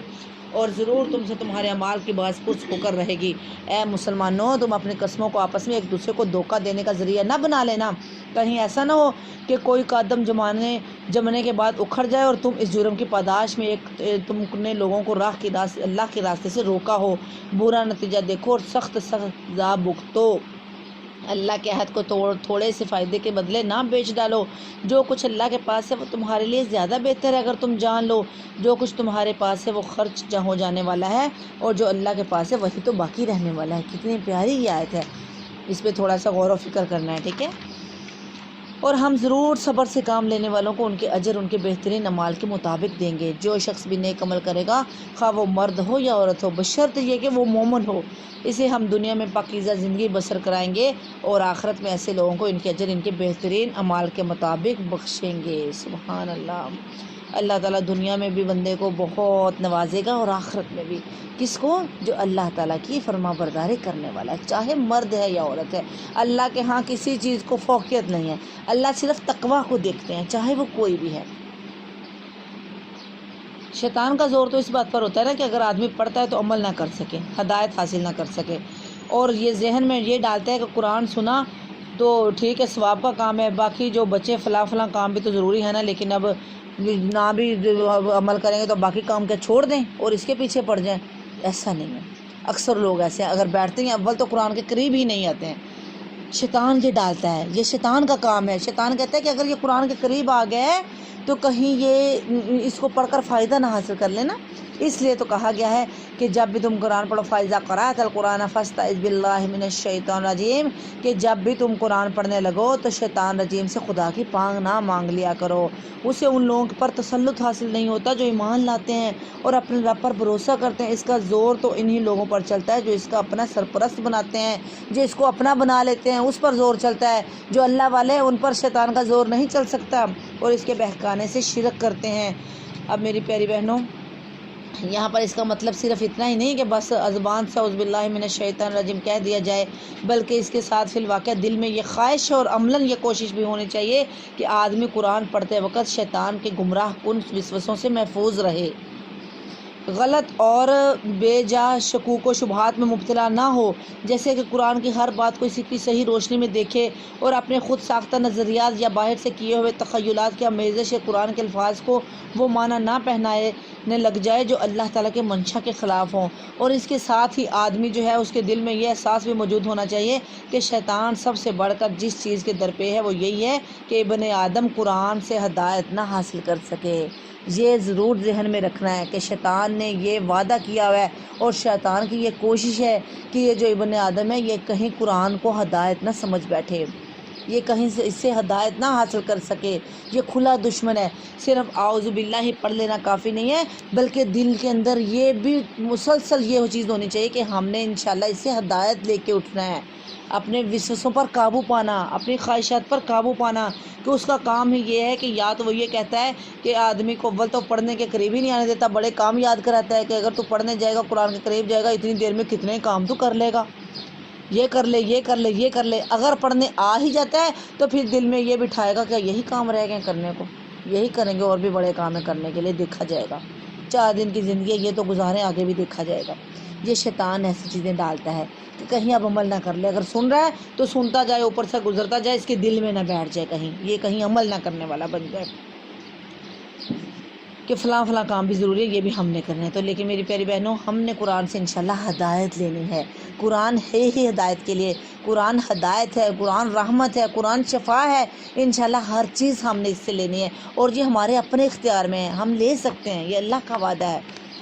اور ضرور تم سے تمہارے اعمال کی باعث پرس ہو کر رہے گی۔ اے مسلمانوں، تم اپنی قسموں کو آپس میں ایک دوسرے کو دھوکہ دینے کا ذریعہ نہ بنا لینا، کہیں ایسا نہ ہو کہ کوئی قدم جمنے کے بعد اکھڑ جائے اور تم اس جرم کی پاداش میں تم نے لوگوں کو اللہ کے راستے سے روکا ہو، برا نتیجہ دیکھو اور سخت سزا بھگتو۔ اللہ کے عہد کو تھوڑے سے فائدے کے بدلے نہ بیچ ڈالو، جو کچھ اللہ کے پاس ہے وہ تمہارے لیے زیادہ بہتر ہے اگر تم جان لو، جو کچھ تمہارے پاس ہے وہ خرچ ہو جانے والا ہے، اور جو اللہ کے پاس ہے وہی تو باقی رہنے والا ہے۔ کتنی پیاری یہ آیت ہے، اس پہ تھوڑا سا غور و فکر کرنا ہے، ٹھیک ہے۔ اور ہم ضرور صبر سے کام لینے والوں کو ان کے اجر ان کے بہترین اعمال کے مطابق دیں گے۔ جو شخص بھی نیک عمل کرے گا، خواہ وہ مرد ہو یا عورت ہو، بشرط یہ کہ وہ مومن ہو، اسے ہم دنیا میں پاکیزہ زندگی بسر کرائیں گے اور آخرت میں ایسے لوگوں کو ان کے اجر ان کے بہترین اعمال کے مطابق بخشیں گے۔ سبحان اللہ۔ اللہ تعالیٰ دنیا میں بھی بندے کو بہت نوازے گا اور آخرت میں بھی۔ کس کو؟ جو اللہ تعالیٰ کی فرما برداری کرنے والا ہے، چاہے مرد ہے یا عورت ہے۔ اللہ کے ہاں کسی چیز کو فوقیت نہیں ہے، اللہ صرف تقویٰ کو دیکھتے ہیں، چاہے وہ کوئی بھی ہے۔ شیطان کا زور تو اس بات پر ہوتا ہے نا کہ اگر آدمی پڑھتا ہے تو عمل نہ کر سکے، ہدایت حاصل نہ کر سکے، اور یہ ذہن میں یہ ڈالتا ہے کہ قرآن سنا تو ٹھیک ہے ثواب کا کام ہے، باقی جو بچے فلاں کام بھی تو ضروری ہے نا، لیکن اب نہ بھی عمل کریں گے تو باقی کام کیا چھوڑ دیں اور اس کے پیچھے پڑ جائیں؟ ایسا نہیں ہے۔ اکثر لوگ ایسے ہیں، اگر بیٹھتے ہیں اول تو قرآن کے قریب ہی نہیں آتے ہیں۔ شیطان یہ ڈالتا ہے، یہ شیطان کا کام ہے۔ شیطان کہتا ہے کہ اگر یہ قرآن کے قریب آ گئے تو کہیں یہ اس کو پڑھ کر فائدہ نہ حاصل کر لینا، اس لیے تو کہا گیا ہے کہ جب بھی تم قرآن پڑھو فَإِذَا قَرَأْتَ الْقُرْآنَ فَاسْتَعِذْ بِاللَّهِ مِنَ الشَّيْطَانِ الرَّجِيمِ، کہ جب بھی تم قرآن پڑھنے لگو تو شیطان رجیم سے خدا کی پناہ مانگ لیا کرو۔ اسے ان لوگوں پر تسلط حاصل نہیں ہوتا جو ایمان لاتے ہیں اور اپنے رب پر بھروسہ کرتے ہیں، اس کا زور تو انہی لوگوں پر چلتا ہے جو اس کا اپنا سرپرست بناتے ہیں، جو اس کو اپنا بنا لیتے ہیں، اس پر زور چلتا ہے۔ جو اللہ والے ہیں ان پر شیطان کا زور نہیں چل سکتا اور اس کے بہکانے سے شرک کرتے ہیں۔ اب میری پیاری بہنوں، یہاں پر اس کا مطلب صرف اتنا ہی نہیں کہ بس زبان سے اعوذ باللہ من الشیطان الرجیم کہہ دیا جائے، بلکہ اس کے ساتھ فی الواقع دل میں یہ خواہش اور عملاً یہ کوشش بھی ہونی چاہیے کہ آدمی قرآن پڑھتے وقت شیطان کے گمراہ کن وسوسوں سے محفوظ رہے، غلط اور بے جا شکوک و شبہات میں مبتلا نہ ہو، جیسے کہ قرآن کی ہر بات کو اسی کی صحیح روشنی میں دیکھے اور اپنے خود ساختہ نظریات یا باہر سے کیے ہوئے تخیلات کی آمیزش یا قرآن کے الفاظ کو وہ معنی نہ پہنانے لگ جائے جو اللہ تعالیٰ کے منشا کے خلاف ہوں۔ اور اس کے ساتھ ہی آدمی جو ہے اس کے دل میں یہ احساس بھی موجود ہونا چاہیے کہ شیطان سب سے بڑھ کر جس چیز کے درپے ہے وہ یہی ہے کہ ابن آدم قرآن سے ہدایت نہ حاصل کر سکے۔ یہ ضرور ذہن میں رکھنا ہے کہ شیطان نے یہ وعدہ کیا ہوا ہے اور شیطان کی یہ کوشش ہے کہ یہ جو ابن آدم ہے یہ کہیں قرآن کو ہدایت نہ سمجھ بیٹھے، یہ کہیں سے اس سے ہدایت نہ حاصل کر سکے۔ یہ کھلا دشمن ہے۔ صرف اعوذ باللہ ہی پڑھ لینا کافی نہیں ہے، بلکہ دل کے اندر یہ بھی مسلسل یہ چیز ہونی چاہیے کہ ہم نے انشاءاللہ اس سے ہدایت لے کے اٹھنا ہے، اپنے وسوسوں پر قابو پانا، اپنی خواہشات پر قابو پانا، کہ اس کا کام ہی یہ ہے کہ یا تو وہ یہ کہتا ہے کہ آدمی کو اول تو پڑھنے کے قریب ہی نہیں آنے دیتا، بڑے کام یاد کراتا ہے کہ اگر تو پڑھنے جائے گا قرآن کے قریب جائے گا اتنی دیر میں کتنے کام تو کر لے گا، یہ کر لے یہ کر لے یہ کر لے۔ اگر پڑھنے آ ہی جاتا ہے تو پھر دل میں یہ بٹھائے گا کہ یہی کام رہ گئے کرنے کو، یہی کریں گے، اور بھی بڑے کام ہیں کرنے کے لیے، دیکھا جائے گا، 4 دن کی زندگی ہے یہ تو گزاریں، آگے بھی دیکھا جائے گا۔ یہ شیطان ایسی چیزیں ڈالتا ہے کہ کہیں اب عمل نہ کر لے، اگر سن رہا ہے تو سنتا جائے، اوپر سے گزرتا جائے، اس کے دل میں نہ بیٹھ جائے، کہیں عمل نہ کرنے والا بن جائے کہ فلاں کام بھی ضروری ہے، یہ بھی ہم نے کرنا ہے۔ تو لیکن میری پیاری بہنوں، ہم نے قرآن سے انشاءاللہ ہدایت لینی ہے۔ قرآن ہے ہی ہدایت کے لیے، قرآن ہدایت ہے، قرآن رحمت ہے، قرآن شفا ہے، انشاءاللہ ہر چیز ہم نے اس سے لینی ہے، اور یہ ہمارے اپنے اختیار میں ہے، ہم لے سکتے ہیں، یہ اللہ کا وعدہ ہے۔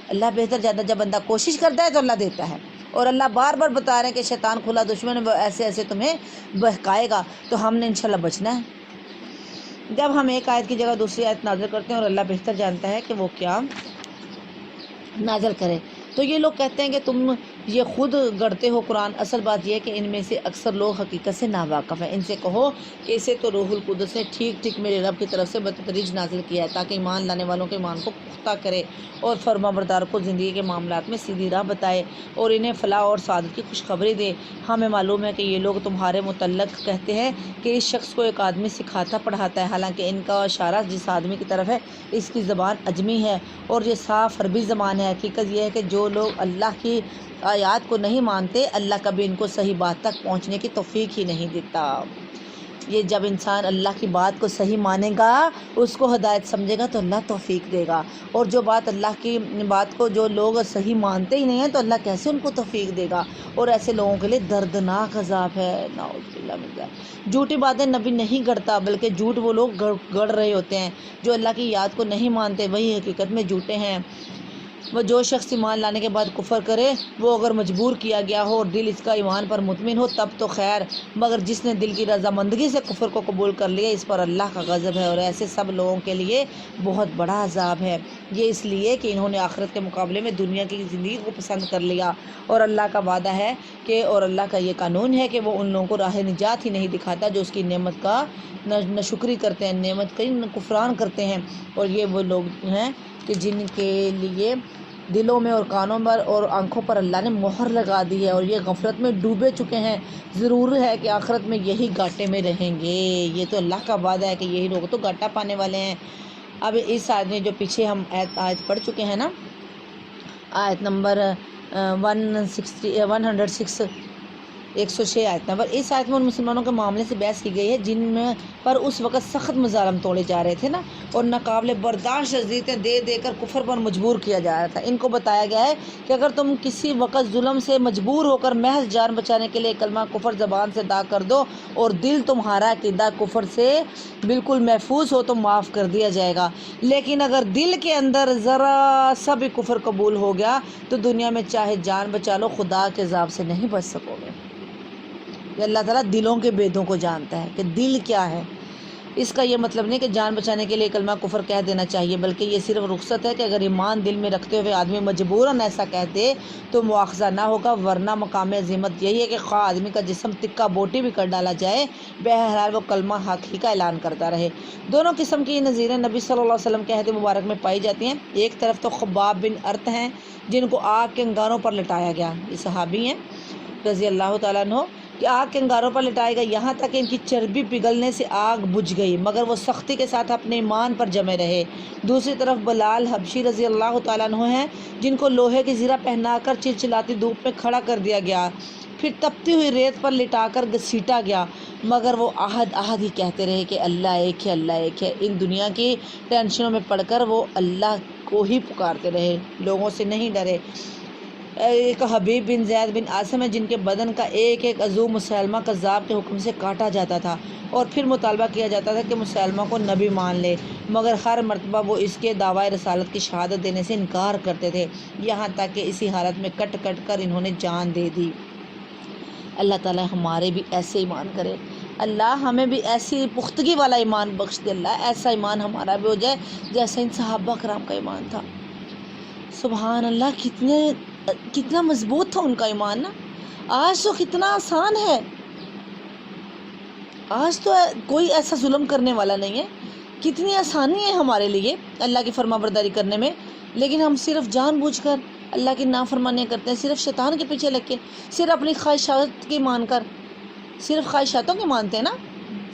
اللہ بہتر جاتا ہے، جب بندہ کوشش کرتا ہے تو اللہ دیتا ہے، اور اللہ بار بار بتا رہے ہیں کہ شیطان کھلا دشمن ہے، وہ ایسے ایسے تمہیں بہکائے گا، تو ہم نے انشاءاللہ بچنا ہے۔ جب ہم ایک آیت کی جگہ دوسری آیت نازل کرتے ہیں اور اللہ بہتر جانتا ہے کہ وہ کیا نازل کرے، تو یہ لوگ کہتے ہیں کہ تم یہ خود گڑھتے ہو قرآن، اصل بات یہ ہے کہ ان میں سے اکثر لوگ حقیقت سے ناواقف ہیں۔ ان سے کہو کہ اسے تو روح القدس نے ٹھیک ٹھیک میرے رب کی طرف سے بتدریج نازل کیا ہے، تاکہ ایمان لانے والوں کے ایمان کو پختہ کرے اور فرما بردار کو زندگی کے معاملات میں سیدھی راہ بتائے اور انہیں فلاح اور سعادت کی خوشخبری دے۔ ہمیں معلوم ہے کہ یہ لوگ تمہارے متعلق کہتے ہیں کہ اس شخص کو ایک آدمی سکھاتا پڑھاتا ہے، حالانکہ ان کا اشارہ جس آدمی کی طرف ہے اس کی زبان عجمی ہے اور یہ صاف عربی زبان ہے۔ حقیقت یہ ہے کہ جو لوگ اللہ کی آیات کو نہیں مانتے، اللہ کبھی ان کو صحیح بات تک پہنچنے کی توفیق ہی نہیں دیتا۔ یہ جب انسان اللہ کی بات کو صحیح مانے گا، اس کو ہدایت سمجھے گا تو اللہ توفیق دے گا، اور جو بات اللہ کی بات کو جو لوگ صحیح مانتے ہی نہیں ہیں تو اللہ کیسے ان کو توفیق دے گا، اور ایسے لوگوں کے لیے دردناک عذاب ہے۔ نعوذ باللہ من ذلک۔ جھوٹی باتیں نبی نہیں گڑھتا، بلکہ جھوٹ وہ لوگ گڑھ رہے ہوتے ہیں جو اللہ کی یاد کو نہیں مانتے، وہی حقیقت میں جھوٹے ہیں۔ وہ جو شخص ایمان لانے کے بعد کفر کرے، وہ اگر مجبور کیا گیا ہو اور دل اس کا ایمان پر مطمئن ہو تب تو خیر، مگر جس نے دل کی رضامندگی سے کفر کو قبول کر لیا، اس پر اللہ کا غضب ہے، اور ایسے سب لوگوں کے لیے بہت بڑا عذاب ہے۔ یہ اس لیے کہ انہوں نے آخرت کے مقابلے میں دنیا کی زندگی کو پسند کر لیا، اور اللہ کا وعدہ ہے کہ اور اللہ کا یہ قانون ہے کہ وہ ان لوگوں کو راہ نجات ہی نہیں دکھاتا جو اس کی نعمت کا ناشکری کرتے ہیں، نعمت کا کفران کرتے ہیں۔ اور یہ وہ لوگ ہیں کہ جن کے لیے دلوں میں اور کانوں پر اور آنکھوں پر اللہ نے مہر لگا دی ہے، اور یہ غفلت میں ڈوبے چکے ہیں۔ ضرور ہے کہ آخرت میں یہی گھاٹے میں رہیں گے۔ یہ تو اللہ کا وعدہ ہے کہ یہی لوگ تو گھاٹا پانے والے ہیں۔ اب اس آیت میں جو پیچھے ہم آیت پڑھ چکے ہیں نا، آیت نمبر 106 آیت نمبر، اس آیت میں ان مسلمانوں کے معاملے سے بحث کی گئی ہے جن میں پر اس وقت سخت مظالم توڑے جا رہے تھے نا، اور ناقابل برداشت اذیتیں دے دے کر کفر پر مجبور کیا جا رہا تھا۔ ان کو بتایا گیا ہے کہ اگر تم کسی وقت ظلم سے مجبور ہو کر محض جان بچانے کے لیے کلمہ کفر زبان سے ادا کر دو اور دل تمہارا عقیدہ کفر سے بالکل محفوظ ہو تو معاف کر دیا جائے گا، لیکن اگر دل کے اندر ذرا سا بھی کفر قبول ہو گیا تو دنیا میں چاہے جان بچا لو، خدا کے عذاب سے نہیں بچ سکو گے۔ یہ اللہ تعالیٰ دلوں کے بیدوں کو جانتا ہے کہ دل کیا ہے۔ اس کا یہ مطلب نہیں کہ جان بچانے کے لیے کلمہ کفر کہہ دینا چاہیے، بلکہ یہ صرف رخصت ہے کہ اگر ایمان دل میں رکھتے ہوئے آدمی مجبوراً ایسا کہہ دے تو مواخذہ نہ ہوگا، ورنہ مقام عظمت یہی ہے کہ خواہ آدمی کا جسم تکہ بوٹی بھی کر ڈالا جائے، بہرحال وہ کلمہ حق ہی کا اعلان کرتا رہے۔ دونوں قسم کی نظیریں نبی صلی اللہ علیہ وسلم کے عہد مبارک میں پائی جاتی ہیں۔ ایک طرف تو خباب بن ارت ہیں جن کو آگ کے انگاروں پر لٹایا گیا، یہ صحابی ہیں رضی اللہ تعالیٰ عنہ، کہ آگ کے انگاروں پر لٹائے گئے یہاں تک کہ ان کی چربی پگھلنے سے آگ بجھ گئی، مگر وہ سختی کے ساتھ اپنے ایمان پر جمے رہے۔ دوسری طرف بلال حبشی رضی اللہ تعالیٰ عنہ ہیں جن کو لوہے کی زرہ پہنا کر چلچلاتی دھوپ میں کھڑا کر دیا گیا، پھر تپتی ہوئی ریت پر لٹا کر گھسیٹا گیا، مگر وہ احد احد ہی کہتے رہے کہ اللہ ایک ہے، اللہ ایک ہے۔ ان دنیا کی ٹینشنوں میں پڑھ کر وہ اللہ کو ہی پکارتے رہے، لوگوں سے نہیں ڈرے۔ ایک حبیب بن زید بن عاصم ہے جن کے بدن کا ایک ایک عضو مسلمہ کذاب کے حکم سے کاٹا جاتا تھا اور پھر مطالبہ کیا جاتا تھا کہ مسلمہ کو نبی مان لے، مگر ہر مرتبہ وہ اس کے دعویٰ رسالت کی شہادت دینے سے انکار کرتے تھے، یہاں تک کہ اسی حالت میں کٹ کٹ کر انہوں نے جان دے دی۔ اللہ تعالیٰ ہمارے بھی ایسے ایمان کرے، اللہ ہمیں بھی ایسی پختگی والا ایمان بخش دے، اللہ ایسا ایمان ہمارا بھی ہو جائے جیسا ان صحابہ کرام کا ایمان تھا۔ سبحان اللہ، کتنا مضبوط تھا ان کا ایمان نا۔ آج تو کتنا آسان ہے، آج تو کوئی ایسا ظلم کرنے والا نہیں ہے، کتنی آسانی ہے ہمارے لیے اللہ کی فرما برداری کرنے میں، لیکن ہم صرف جان بوجھ کر اللہ کی نافرمانیاں کرتے ہیں، صرف شیطان کے پیچھے لگ کے، صرف اپنی خواہشات کی مان کر، صرف خواہشاتوں کے مانتے ہیں نا،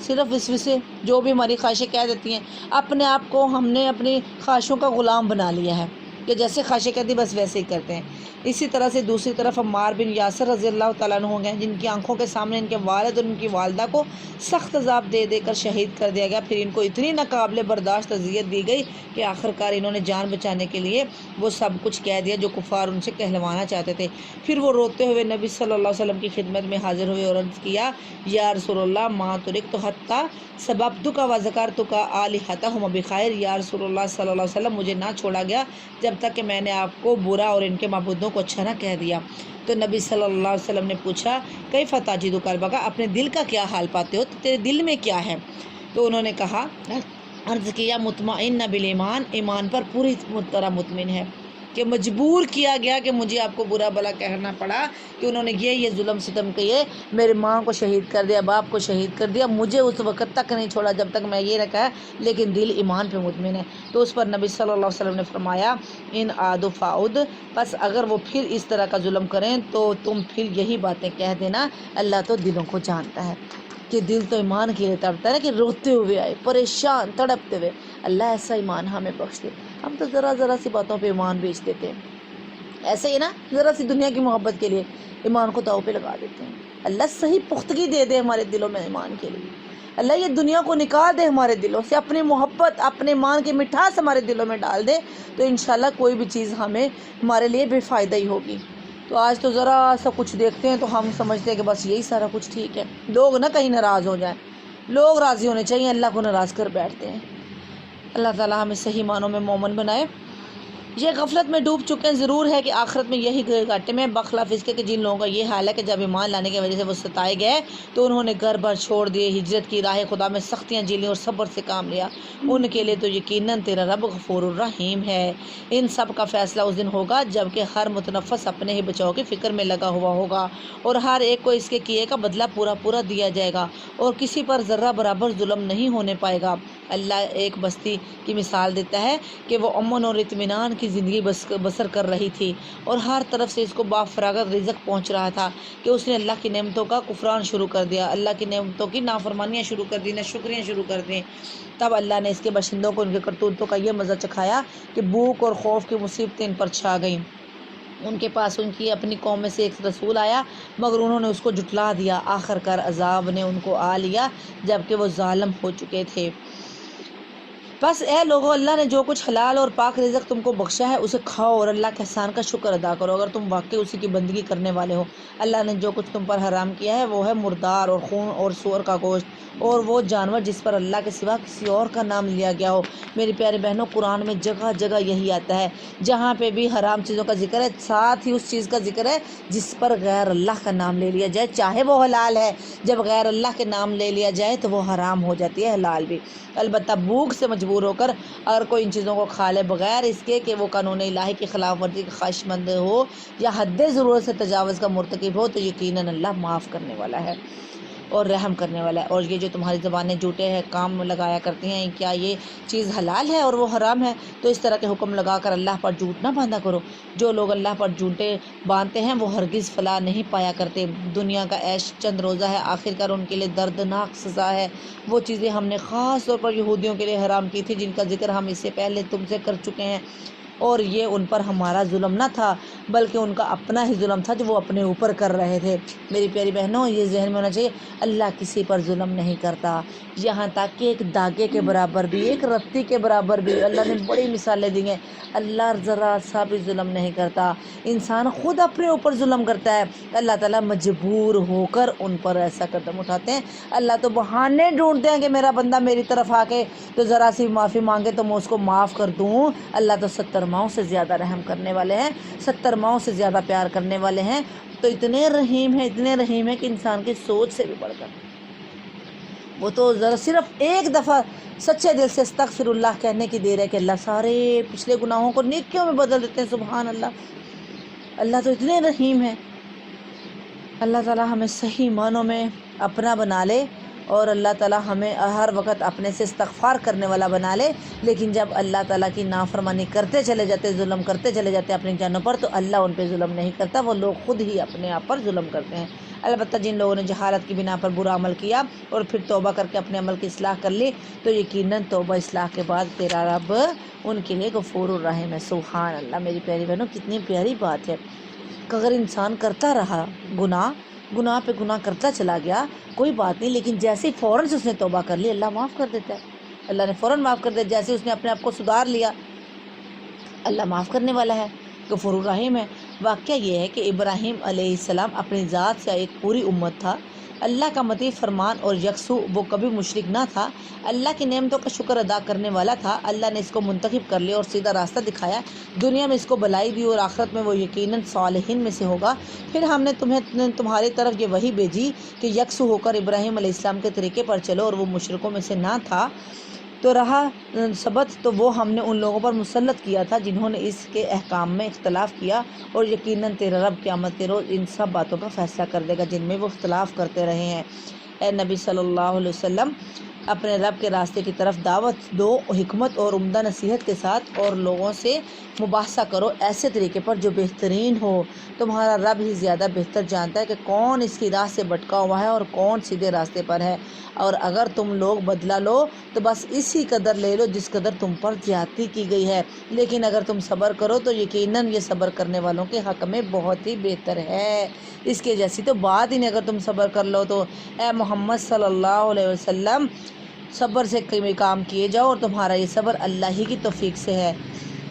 صرف وسوسے جو بھی ہماری خواہشیں کہہ دیتی ہیں، اپنے آپ کو ہم نے اپنی خواہشوں کا غلام بنا لیا ہے کہ جیسے خواہشیں کہتی بس ویسے ہی کرتے ہیں۔ اسی طرح سے دوسری طرف عمار بن یاسر رضی اللہ تعالیٰ عنہ ہیں جن کی آنکھوں کے سامنے ان کے والد اور ان کی والدہ کو سخت عذاب دے دے کر شہید کر دیا گیا، پھر ان کو اتنی ناقابل برداشت اذیت دی گئی کہ آخرکار انہوں نے جان بچانے کے لیے وہ سب کچھ کہہ دیا جو کفار ان سے کہلوانا چاہتے تھے۔ پھر وہ روتے ہوئے نبی صلی اللہ علیہ وسلم کی خدمت میں حاضر ہوئے اور عرض کیا، یا رسول اللہ ما ترکت حتی سببتک و ذکرتک آلہتہم بخیر، یا رسول اللہ صلی اللہ علیہ وسلم مجھے نہ چھوڑا گیا جب تک کہ میں نے آپ کو برا اور ان کے معبودوں کو اچھا نہ کہہ دیا۔ تو نبی صلی اللہ علیہ وسلم نے پوچھا، کیف تجد قلبک، اپنے دل کا کیا حال پاتے ہو، تو تیرے دل میں کیا ہے؟ تو انہوں نے کہا، عرض کیا، مطمئن بالایمان، ایمان پر پوری طرح مطمئن ہے۔ کہ مجبور کیا گیا کہ مجھے آپ کو برا بلا کہنا پڑا کہ انہوں نے یہ ظلم ستم کیے، میرے ماں کو شہید کر دیا، باپ کو شہید کر دیا، مجھے اس وقت تک نہیں چھوڑا جب تک میں یہ نہ کہا لیکن دل ایمان پہ مطمئن ہے۔ تو اس پر نبی صلی اللہ علیہ وسلم نے فرمایا ان عاد فعود، بس اگر وہ پھر اس طرح کا ظلم کریں تو تم پھر یہی باتیں کہہ دینا، اللہ تو دلوں کو جانتا ہے۔ کہ دل تو ایمان کے لیے تڑپتا ہے نا، کہ روتے ہوئے آئے، پریشان تڑپتے ہوئے، اللہ ایسا ایمان ہمیں بخش دے۔ ہم تو ذرا سی باتوں پہ ایمان بیچ دیتے ہیں، ایسے ہی نا، ذرا سی دنیا کی محبت کے لیے ایمان کو داؤ پہ لگا دیتے ہیں۔ اللہ صحیح پختگی دے دے ہمارے دلوں میں ایمان کے لیے، اللہ یہ دنیا کو نکال دے ہمارے دلوں سے، اپنی محبت، اپنے ایمان کی مٹھاس ہمارے دلوں میں ڈال دے، تو انشاءاللہ کوئی بھی چیز ہمارے لیے بے فائدہ ہی ہوگی۔ تو آج تو ذرا سا کچھ دیکھتے ہیں تو ہم سمجھتے ہیں کہ بس یہی سارا کچھ ٹھیک ہے، لوگ نہ کہیں ناراض ہو جائیں، لوگ راضی ہونے چاہیے، اللہ کو ناراض کر بیٹھتے ہیں۔ اللہ تعالیٰ ہمیں صحیح معنوں میں مومن بنائے۔ یہ غفلت میں ڈوب چکے ہیں، ضرور ہے کہ آخرت میں یہی گھاٹے میں، بخلاف اس کے کہ جن لوگوں کا یہ حال ہے کہ جب ایمان لانے کی وجہ سے وہ ستائے گئے تو انہوں نے گھر بار چھوڑ دیے، ہجرت کی، راہ خدا میں سختیاں جھیلیں اور صبر سے کام لیا، ان کے لیے تو یقیناً تیرا رب غفور الرحیم ہے۔ ان سب کا فیصلہ اس دن ہوگا جب کہ ہر متنفس اپنے ہی بچاؤ کی فکر میں لگا ہوا ہوگا، اور ہر ایک کو اس کے کیے کا بدلہ پورا دیا جائے گا، اور کسی پر ذرہ برابر ظلم نہیں ہونے پائے گا۔ اللہ ایک بستی کی مثال دیتا ہے کہ وہ امن اور اطمینان کی زندگی بسر کر رہی تھی، اور ہر طرف سے اس کو بافراغت رزق پہنچ رہا تھا، کہ اس نے اللہ کی نعمتوں کا کفران شروع کر دیا، اللہ کی نعمتوں کی نافرمانیاں شروع کر دی، ناشکریاں شروع کر دیں۔ تب اللہ نے اس کے باشندوں کو ان کے کرتوتوں کا یہ مزہ چکھایا کہ بھوک اور خوف کی مصیبتیں ان پر چھا گئیں۔ ان کے پاس ان کی اپنی قوم میں سے ایک رسول آیا، مگر انہوں نے اس کو جھٹلا دیا، آخر کار عذاب نے ان کو آ لیا جبکہ وہ ظالم ہو چکے تھے۔ بس اے لوگو، اللہ نے جو کچھ حلال اور پاک رزق تم کو بخشا ہے اسے کھاؤ اور اللہ کے احسان کا شکر ادا کرو اگر تم واقعی اسی کی بندگی کرنے والے ہو۔ اللہ نے جو کچھ تم پر حرام کیا ہے وہ ہے مردار اور خون اور سور کا گوشت اور وہ جانور جس پر اللہ کے سوا کسی اور کا نام لیا گیا ہو۔ میری پیارے بہنوں، قرآن میں جگہ جگہ یہی آتا ہے، جہاں پہ بھی حرام چیزوں کا ذکر ہے ساتھ ہی اس چیز کا ذکر ہے جس پر غیر اللہ کا نام لے لیا جائے، چاہے وہ حلال ہے، جب غیر اللہ کے نام لے لیا جائے تو وہ حرام ہو جاتی ہے حلال بھی۔ البتہ بھوک سے مجبور ہو کر اگر کوئی ان چیزوں کو کھا لے بغیر اس کے کہ وہ قانون الہی کی خلاف ورزی کا خواہش مند ہو یا حد ضرورت سے تجاوز کا مرتکب ہو، تو یقیناً اللہ معاف کرنے والا ہے اور رحم کرنے والا ہے۔ اور یہ جو تمہاری زبانیں جھوٹے ہیں کام لگایا کرتی ہیں، کیا یہ چیز حلال ہے اور وہ حرام ہے، تو اس طرح کے حکم لگا کر اللہ پر جھوٹ نہ باندھا کرو۔ جو لوگ اللہ پر جھوٹے باندھتے ہیں وہ ہرگز فلاح نہیں پایا کرتے۔ دنیا کا عیش چند روزہ ہے، آخرکار ان کے لیے دردناک سزا ہے۔ وہ چیزیں ہم نے خاص طور پر یہودیوں کے لیے حرام کی تھی جن کا ذکر ہم اس سے پہلے تم سے کر چکے ہیں، اور یہ ان پر ہمارا ظلم نہ تھا بلکہ ان کا اپنا ہی ظلم تھا جو وہ اپنے اوپر کر رہے تھے۔ میری پیاری بہنوں، یہ ذہن میں ہونا چاہیے، اللہ کسی پر ظلم نہیں کرتا، یہاں تک کہ ایک داغے کے برابر بھی، ایک رتی کے برابر بھی۔ اللہ نے بڑی مثالیں دی ہیں، اللہ ذرا سا بھی ظلم نہیں کرتا، انسان خود اپنے اوپر ظلم کرتا ہے، اللہ تعالیٰ مجبور ہو کر ان پر ایسا قدم اٹھاتے ہیں۔ اللہ تو بہانے ڈھونڈتے ہیں کہ میرا بندہ میری طرف آ کے تو ذرا سی معافی مانگے تو میں اس کو معاف کر دوں۔ اللہ تو 70 ماؤں سے زیادہ رحم کرنے والے ہیں، 70 ماؤں سے زیادہ پیار کرنے والے ہیں، تو اتنے رحیم ہیں کہ انسان کی سوچ سے بھی بڑھ کر وہ تو ذرا صرف ایک دفعہ سچے دل سے استغفر اللہ کہنے کی دیر ہے کہ اللہ سارے پچھلے گناہوں کو نیکیوں میں بدل دیتے ہیں۔ سبحان اللہ، اللہ تو اتنے رحیم ہے۔ اللہ تعالیٰ ہمیں صحیح معنوں میں اپنا بنا لے، اور اللہ تعالیٰ ہمیں ہر وقت اپنے سے استغفار کرنے والا بنا لے، لیکن جب اللہ تعالیٰ کی نافرمانی کرتے چلے جاتے، ظلم کرتے چلے جاتے اپنی جانوں پر، تو اللہ ان پہ ظلم نہیں کرتا، وہ لوگ خود ہی اپنے آپ پر ظلم کرتے ہیں۔ البتہ جن لوگوں نے جہالت کی بنا پر برا عمل کیا اور پھر توبہ کر کے اپنے عمل کی اصلاح کر لی، تو یقیناً توبہ اصلاح کے بعد تیرا رب ان کے لیے غفور الرحیم ہے۔ سبحان اللہ، میری پیاری بہنوں، کتنی پیاری بات ہے کہ اگر انسان کرتا رہا گناہ پہ گناہ کرتا چلا گیا، کوئی بات نہیں، لیکن جیسے فوراً سے اس نے توبہ کر لی، اللہ معاف کر دیتا ہے، اللہ نے فوراً معاف کر دیا۔ جیسے اس نے اپنے آپ کو سدھار لیا، اللہ معاف کرنے والا ہے، غفور الرحیم ہے۔ واقعہ یہ ہے کہ ابراہیم علیہ السلام اپنی ذات سے ایک پوری امت تھا، اللہ کا مطیع فرمان اور یکسو، وہ کبھی مشرک نہ تھا، اللہ کی نعمتوں کا شکر ادا کرنے والا تھا۔ اللہ نے اس کو منتخب کر لیا اور سیدھا راستہ دکھایا، دنیا میں اس کو بھلائی دی اور آخرت میں وہ یقیناً صالحین میں سے ہوگا۔ پھر ہم نے تمہاری طرف یہ وحی بھیجی کہ یکسو ہو کر ابراہیم علیہ السلام کے طریقے پر چلو، اور وہ مشرکوں میں سے نہ تھا، تو رہا ثبت، تو وہ ہم نے ان لوگوں پر مسلط کیا تھا جنہوں نے اس کے احکام میں اختلاف کیا، اور یقیناً تیرا رب قیامت کے روز ان سب باتوں کا فیصلہ کر دے گا جن میں وہ اختلاف کرتے رہے ہیں۔ اے نبی صلی اللہ علیہ وسلم، اپنے رب کے راستے کی طرف دعوت دو، حکمت اور عمدہ نصیحت کے ساتھ، اور لوگوں سے مباحثہ کرو ایسے طریقے پر جو بہترین ہو۔ تمہارا رب ہی زیادہ بہتر جانتا ہے کہ کون اس کی راہ سے بھٹکا ہوا ہے اور کون سیدھے راستے پر ہے، اور اگر تم لوگ بدلہ لو تو بس اسی قدر لے لو جس قدر تم پر زیادتی کی گئی ہے، لیکن اگر تم صبر کرو تو یقیناً یہ صبر کرنے والوں کے حق میں بہت ہی بہتر ہے۔ اس کے جیسی تو بات ہی نہیں اگر تم صبر کر لو تو۔ اے محمد صلی اللہ علیہ وسلم، صبر سے کام کیے جاؤ، اور تمہارا یہ صبر اللہ ہی کی توفیق سے ہے۔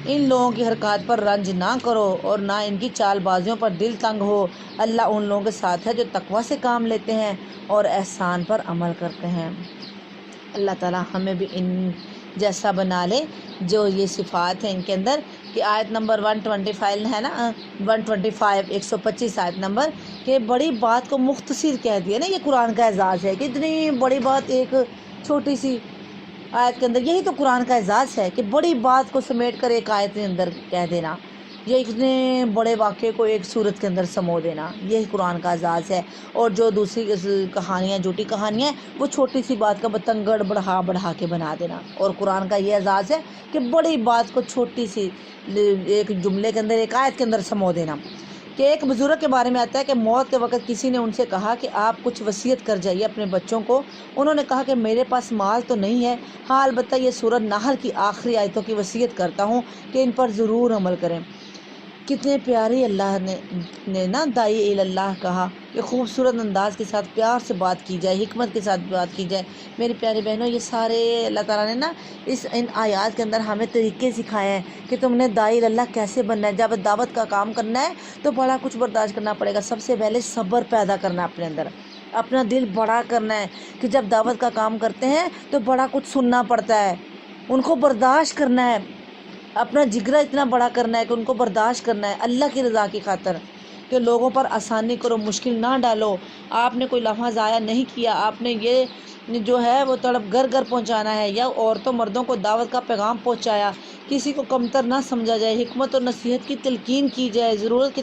ان لوگوں کی حرکات پر رنج نہ کرو اور نہ ان کی چال بازیوں پر دل تنگ ہو۔ اللہ ان لوگوں کے ساتھ ہے جو تقوی سے کام لیتے ہیں اور احسان پر عمل کرتے ہیں۔ اللہ تعالیٰ ہمیں بھی ان جیسا بنا لے جو یہ صفات ہیں ان کے اندر، کہ آیت نمبر 125 ہے نا، 125 125 آیت نمبر، کہ بڑی بات کو مختصر کہہ دیا نا، یہ قرآن کا اعزاز ہے کہ اتنی بڑی بات ایک چھوٹی سی آیت کے اندر، یہی تو قرآن کا اعزاز ہے کہ بڑی بات کو سمیٹ کر ایک آیت کے اندر کہہ دینا، یہ اتنے بڑے واقعے کو ایک سورت کے اندر سمو دینا، یہی قرآن کا اعزاز ہے۔ اور جو دوسری کہانیاں، جھوٹی کہانیاں ہیں، وہ چھوٹی سی بات کا بتنگڑ بڑھا کے بنا دینا، اور قرآن کا یہ اعزاز ہے کہ بڑی بات کو چھوٹی سی ایک جملے کے اندر، ایک آیت کے اندر سمو دینا۔ کہ ایک بزرگ کے بارے میں آتا ہے کہ موت کے وقت کسی نے ان سے کہا کہ آپ کچھ وصیت کر جائیے اپنے بچوں کو۔ انہوں نے کہا کہ میرے پاس مال تو نہیں ہے، ہاں البتہ یہ سورۃ نحل کی آخری آیتوں کی وصیت کرتا ہوں کہ ان پر ضرور عمل کریں۔ کتنے پیاری اللہ نے نا داعی اللہ کہا کہ خوبصورت انداز کے ساتھ پیار سے بات کی جائے، حکمت کے ساتھ بات کی جائے۔ میری پیاری بہنوں، یہ سارے اللہ تعالیٰ نے نا ان آیات کے اندر ہمیں طریقے سکھائے ہیں کہ تم نے داعی اللہ کیسے بننا ہے۔ جب دعوت کا کام کرنا ہے تو بڑا کچھ برداشت کرنا پڑے گا۔ سب سے پہلے صبر پیدا کرنا اپنے اندر، اپنا دل بڑا کرنا ہے کہ جب دعوت کا کام کرتے ہیں تو بڑا کچھ سننا پڑتا ہے، ان کو برداشت کرنا ہے، اپنا جگرا اتنا بڑا کرنا ہے کہ ان کو برداشت کرنا ہے اللہ کی رضا کی خاطر، کہ لوگوں پر آسانی کرو، مشکل نہ ڈالو۔ آپ نے کوئی لمحہ ضائع نہیں کیا، آپ نے یہ جو ہے وہ تڑپ گھر گھر پہنچانا ہے، یا عورتوں مردوں کو دعوت کا پیغام پہنچایا، کسی کو کمتر نہ سمجھا جائے، حکمت اور نصیحت کی تلقین کی جائے، ضرورت کے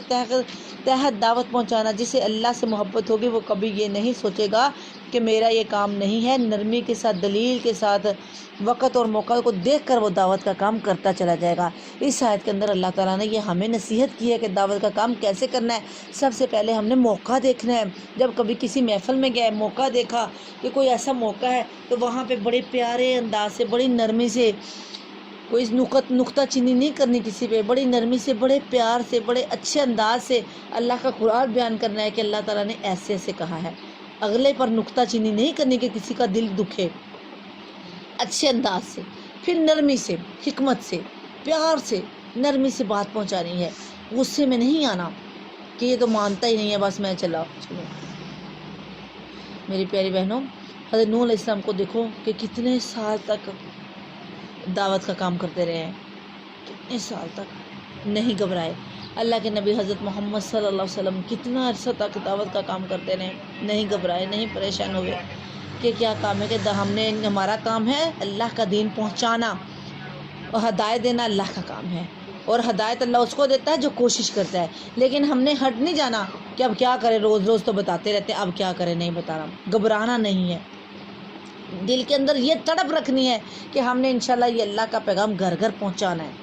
تحت دعوت پہنچانا۔ جسے اللہ سے محبت ہوگی وہ کبھی یہ نہیں سوچے گا کہ میرا یہ کام نہیں ہے، نرمی کے ساتھ، دلیل کے ساتھ، وقت اور موقع کو دیکھ کر وہ دعوت کا کام کرتا چلا جائے گا۔ اس آیت کے اندر اللہ تعالیٰ نے یہ ہمیں نصیحت کی ہے کہ دعوت کا کام کیسے کرنا ہے۔ سب سے پہلے ہم نے موقع دیکھنا ہے۔ جب کبھی کسی محفل میں گئے، موقع دیکھا کہ کوئی ایسا موقع ہے تو وہاں پہ بڑے پیارے انداز سے، بڑی نرمی سے، کوئی نکتہ چینی نہیں کرنی کسی پہ، بڑی نرمی سے، بڑے پیار سے، بڑے اچھے انداز سے اللہ کا قرآن بیان کرنا ہے کہ اللہ تعالیٰ نے ایسے ایسے کہا ہے۔ اگلے پر نکتہ چینی نہیں کرنی کہ کسی کا دل دکھے، اچھے انداز سے، پھر نرمی سے، حکمت سے، پیار سے، نرمی سے بات پہنچانی ہے، غصے میں نہیں آنا کہ یہ تو مانتا ہی نہیں ہے بس میں چلو۔ میری پیاری بہنوں، حضرت نوح علیہ السلام کو دیکھو کہ کتنے سال تک دعوت کا کام کرتے رہے ہیں، کتنے سال تک نہیں گھبرائے۔ اللہ کے نبی حضرت محمد صلی اللہ علیہ وسلم کتنا عرصہ تک دعوت کا کام کرتے رہے، نہیں گھبرائے، نہیں پریشان ہوئے کہ کیا کام ہے، کہ ہمارا کام ہے اللہ کا دین پہنچانا اور ہدایت دینا اللہ کا کام ہے، اور ہدایت اللہ اس کو دیتا ہے جو کوشش کرتا ہے۔ لیکن ہم نے ہٹ نہیں جانا کہ اب کیا کریں، روز روز تو بتاتے رہتے ہیں، اب کیا کریں، نہیں بتانا، گھبرانا نہیں ہے، دل کے اندر یہ تڑپ رکھنی ہے کہ ہم نے انشاءاللہ یہ اللہ کا پیغام گھر گھر پہنچانا ہے۔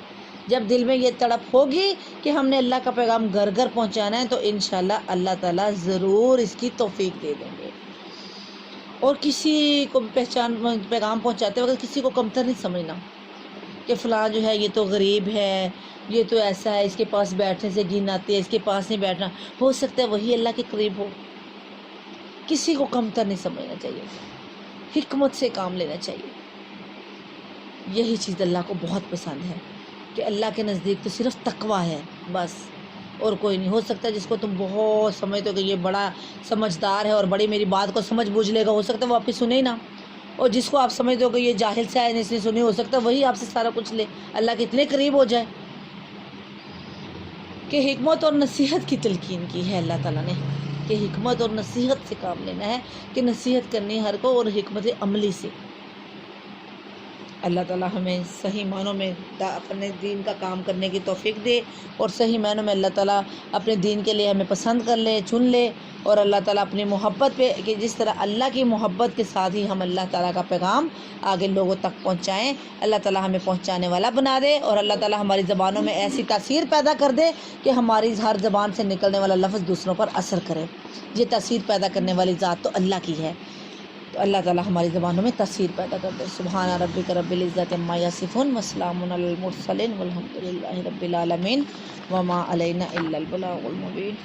جب دل میں یہ تڑپ ہوگی کہ ہم نے اللہ کا پیغام گھر گھر پہنچانا ہے تو انشاءاللہ اللہ تعالیٰ ضرور اس کی توفیق دے دیں گے۔ اور کسی کو پیغام پہنچاتے وقت کسی کو کمتر نہیں سمجھنا کہ فلاں جو ہے یہ تو غریب ہے، یہ تو ایسا ہے، اس کے پاس بیٹھنے سے گھن آتی ہے، اس کے پاس نہیں بیٹھنا، ہو سکتا ہے وہی اللہ کے قریب ہو۔ کسی کو کمتر نہیں سمجھنا چاہیے، حکمت سے کام لینا چاہیے۔ یہی چیز اللہ کو بہت پسند ہے کہ اللہ کے نزدیک تو صرف تقویٰ ہے بس، اور کوئی نہیں۔ ہو سکتا ہے جس کو تم بہت سمجھتے ہو کہ یہ بڑا سمجھدار ہے اور بڑی میری بات کو سمجھ بوجھ لے گا، ہو سکتا ہے وہ آپ کی سنے ہی نہ، اور جس کو آپ سمجھتے ہو کہ یہ جاہل سے ہے، اس نے سنی، ہو سکتا ہے وہی آپ سے سارا کچھ لے، اللہ کے اتنے قریب ہو جائے۔ کہ حکمت اور نصیحت کی تلقین کی ہے اللہ تعالیٰ نے، کہ حکمت اور نصیحت سے کام لینا ہے، کہ نصیحت کرنی ہر کو، اور حکمت عملی سے۔ اللہ تعالیٰ ہمیں صحیح معنوں میں اپنے دین کا کام کرنے کی توفیق دے، اور صحیح معنوں میں اللہ تعالیٰ اپنے دین کے لیے ہمیں پسند کر لے، چن لے، اور اللہ تعالیٰ اپنی محبت پہ، کہ جس طرح اللہ کی محبت کے ساتھ ہی ہم اللہ تعالیٰ کا پیغام آگے لوگوں تک پہنچائیں، اللہ تعالیٰ ہمیں پہنچانے والا بنا دے، اور اللہ تعالیٰ ہماری زبانوں میں ایسی تاثیر پیدا کر دے کہ ہماری ہر زبان سے نکلنے والا لفظ دوسروں پر اثر کرے۔ یہ تاثیر پیدا کرنے والی ذات تو اللہ کی ہے، تو اللہ تعالیٰ ہماری زبانوں میں تاثیر پیدا کر دے۔ سبحان ربک رب العزت عما یصفون وسلام علی المرسلین والحمد للہ رب العالمین وما علینا الا البلاغ المبین۔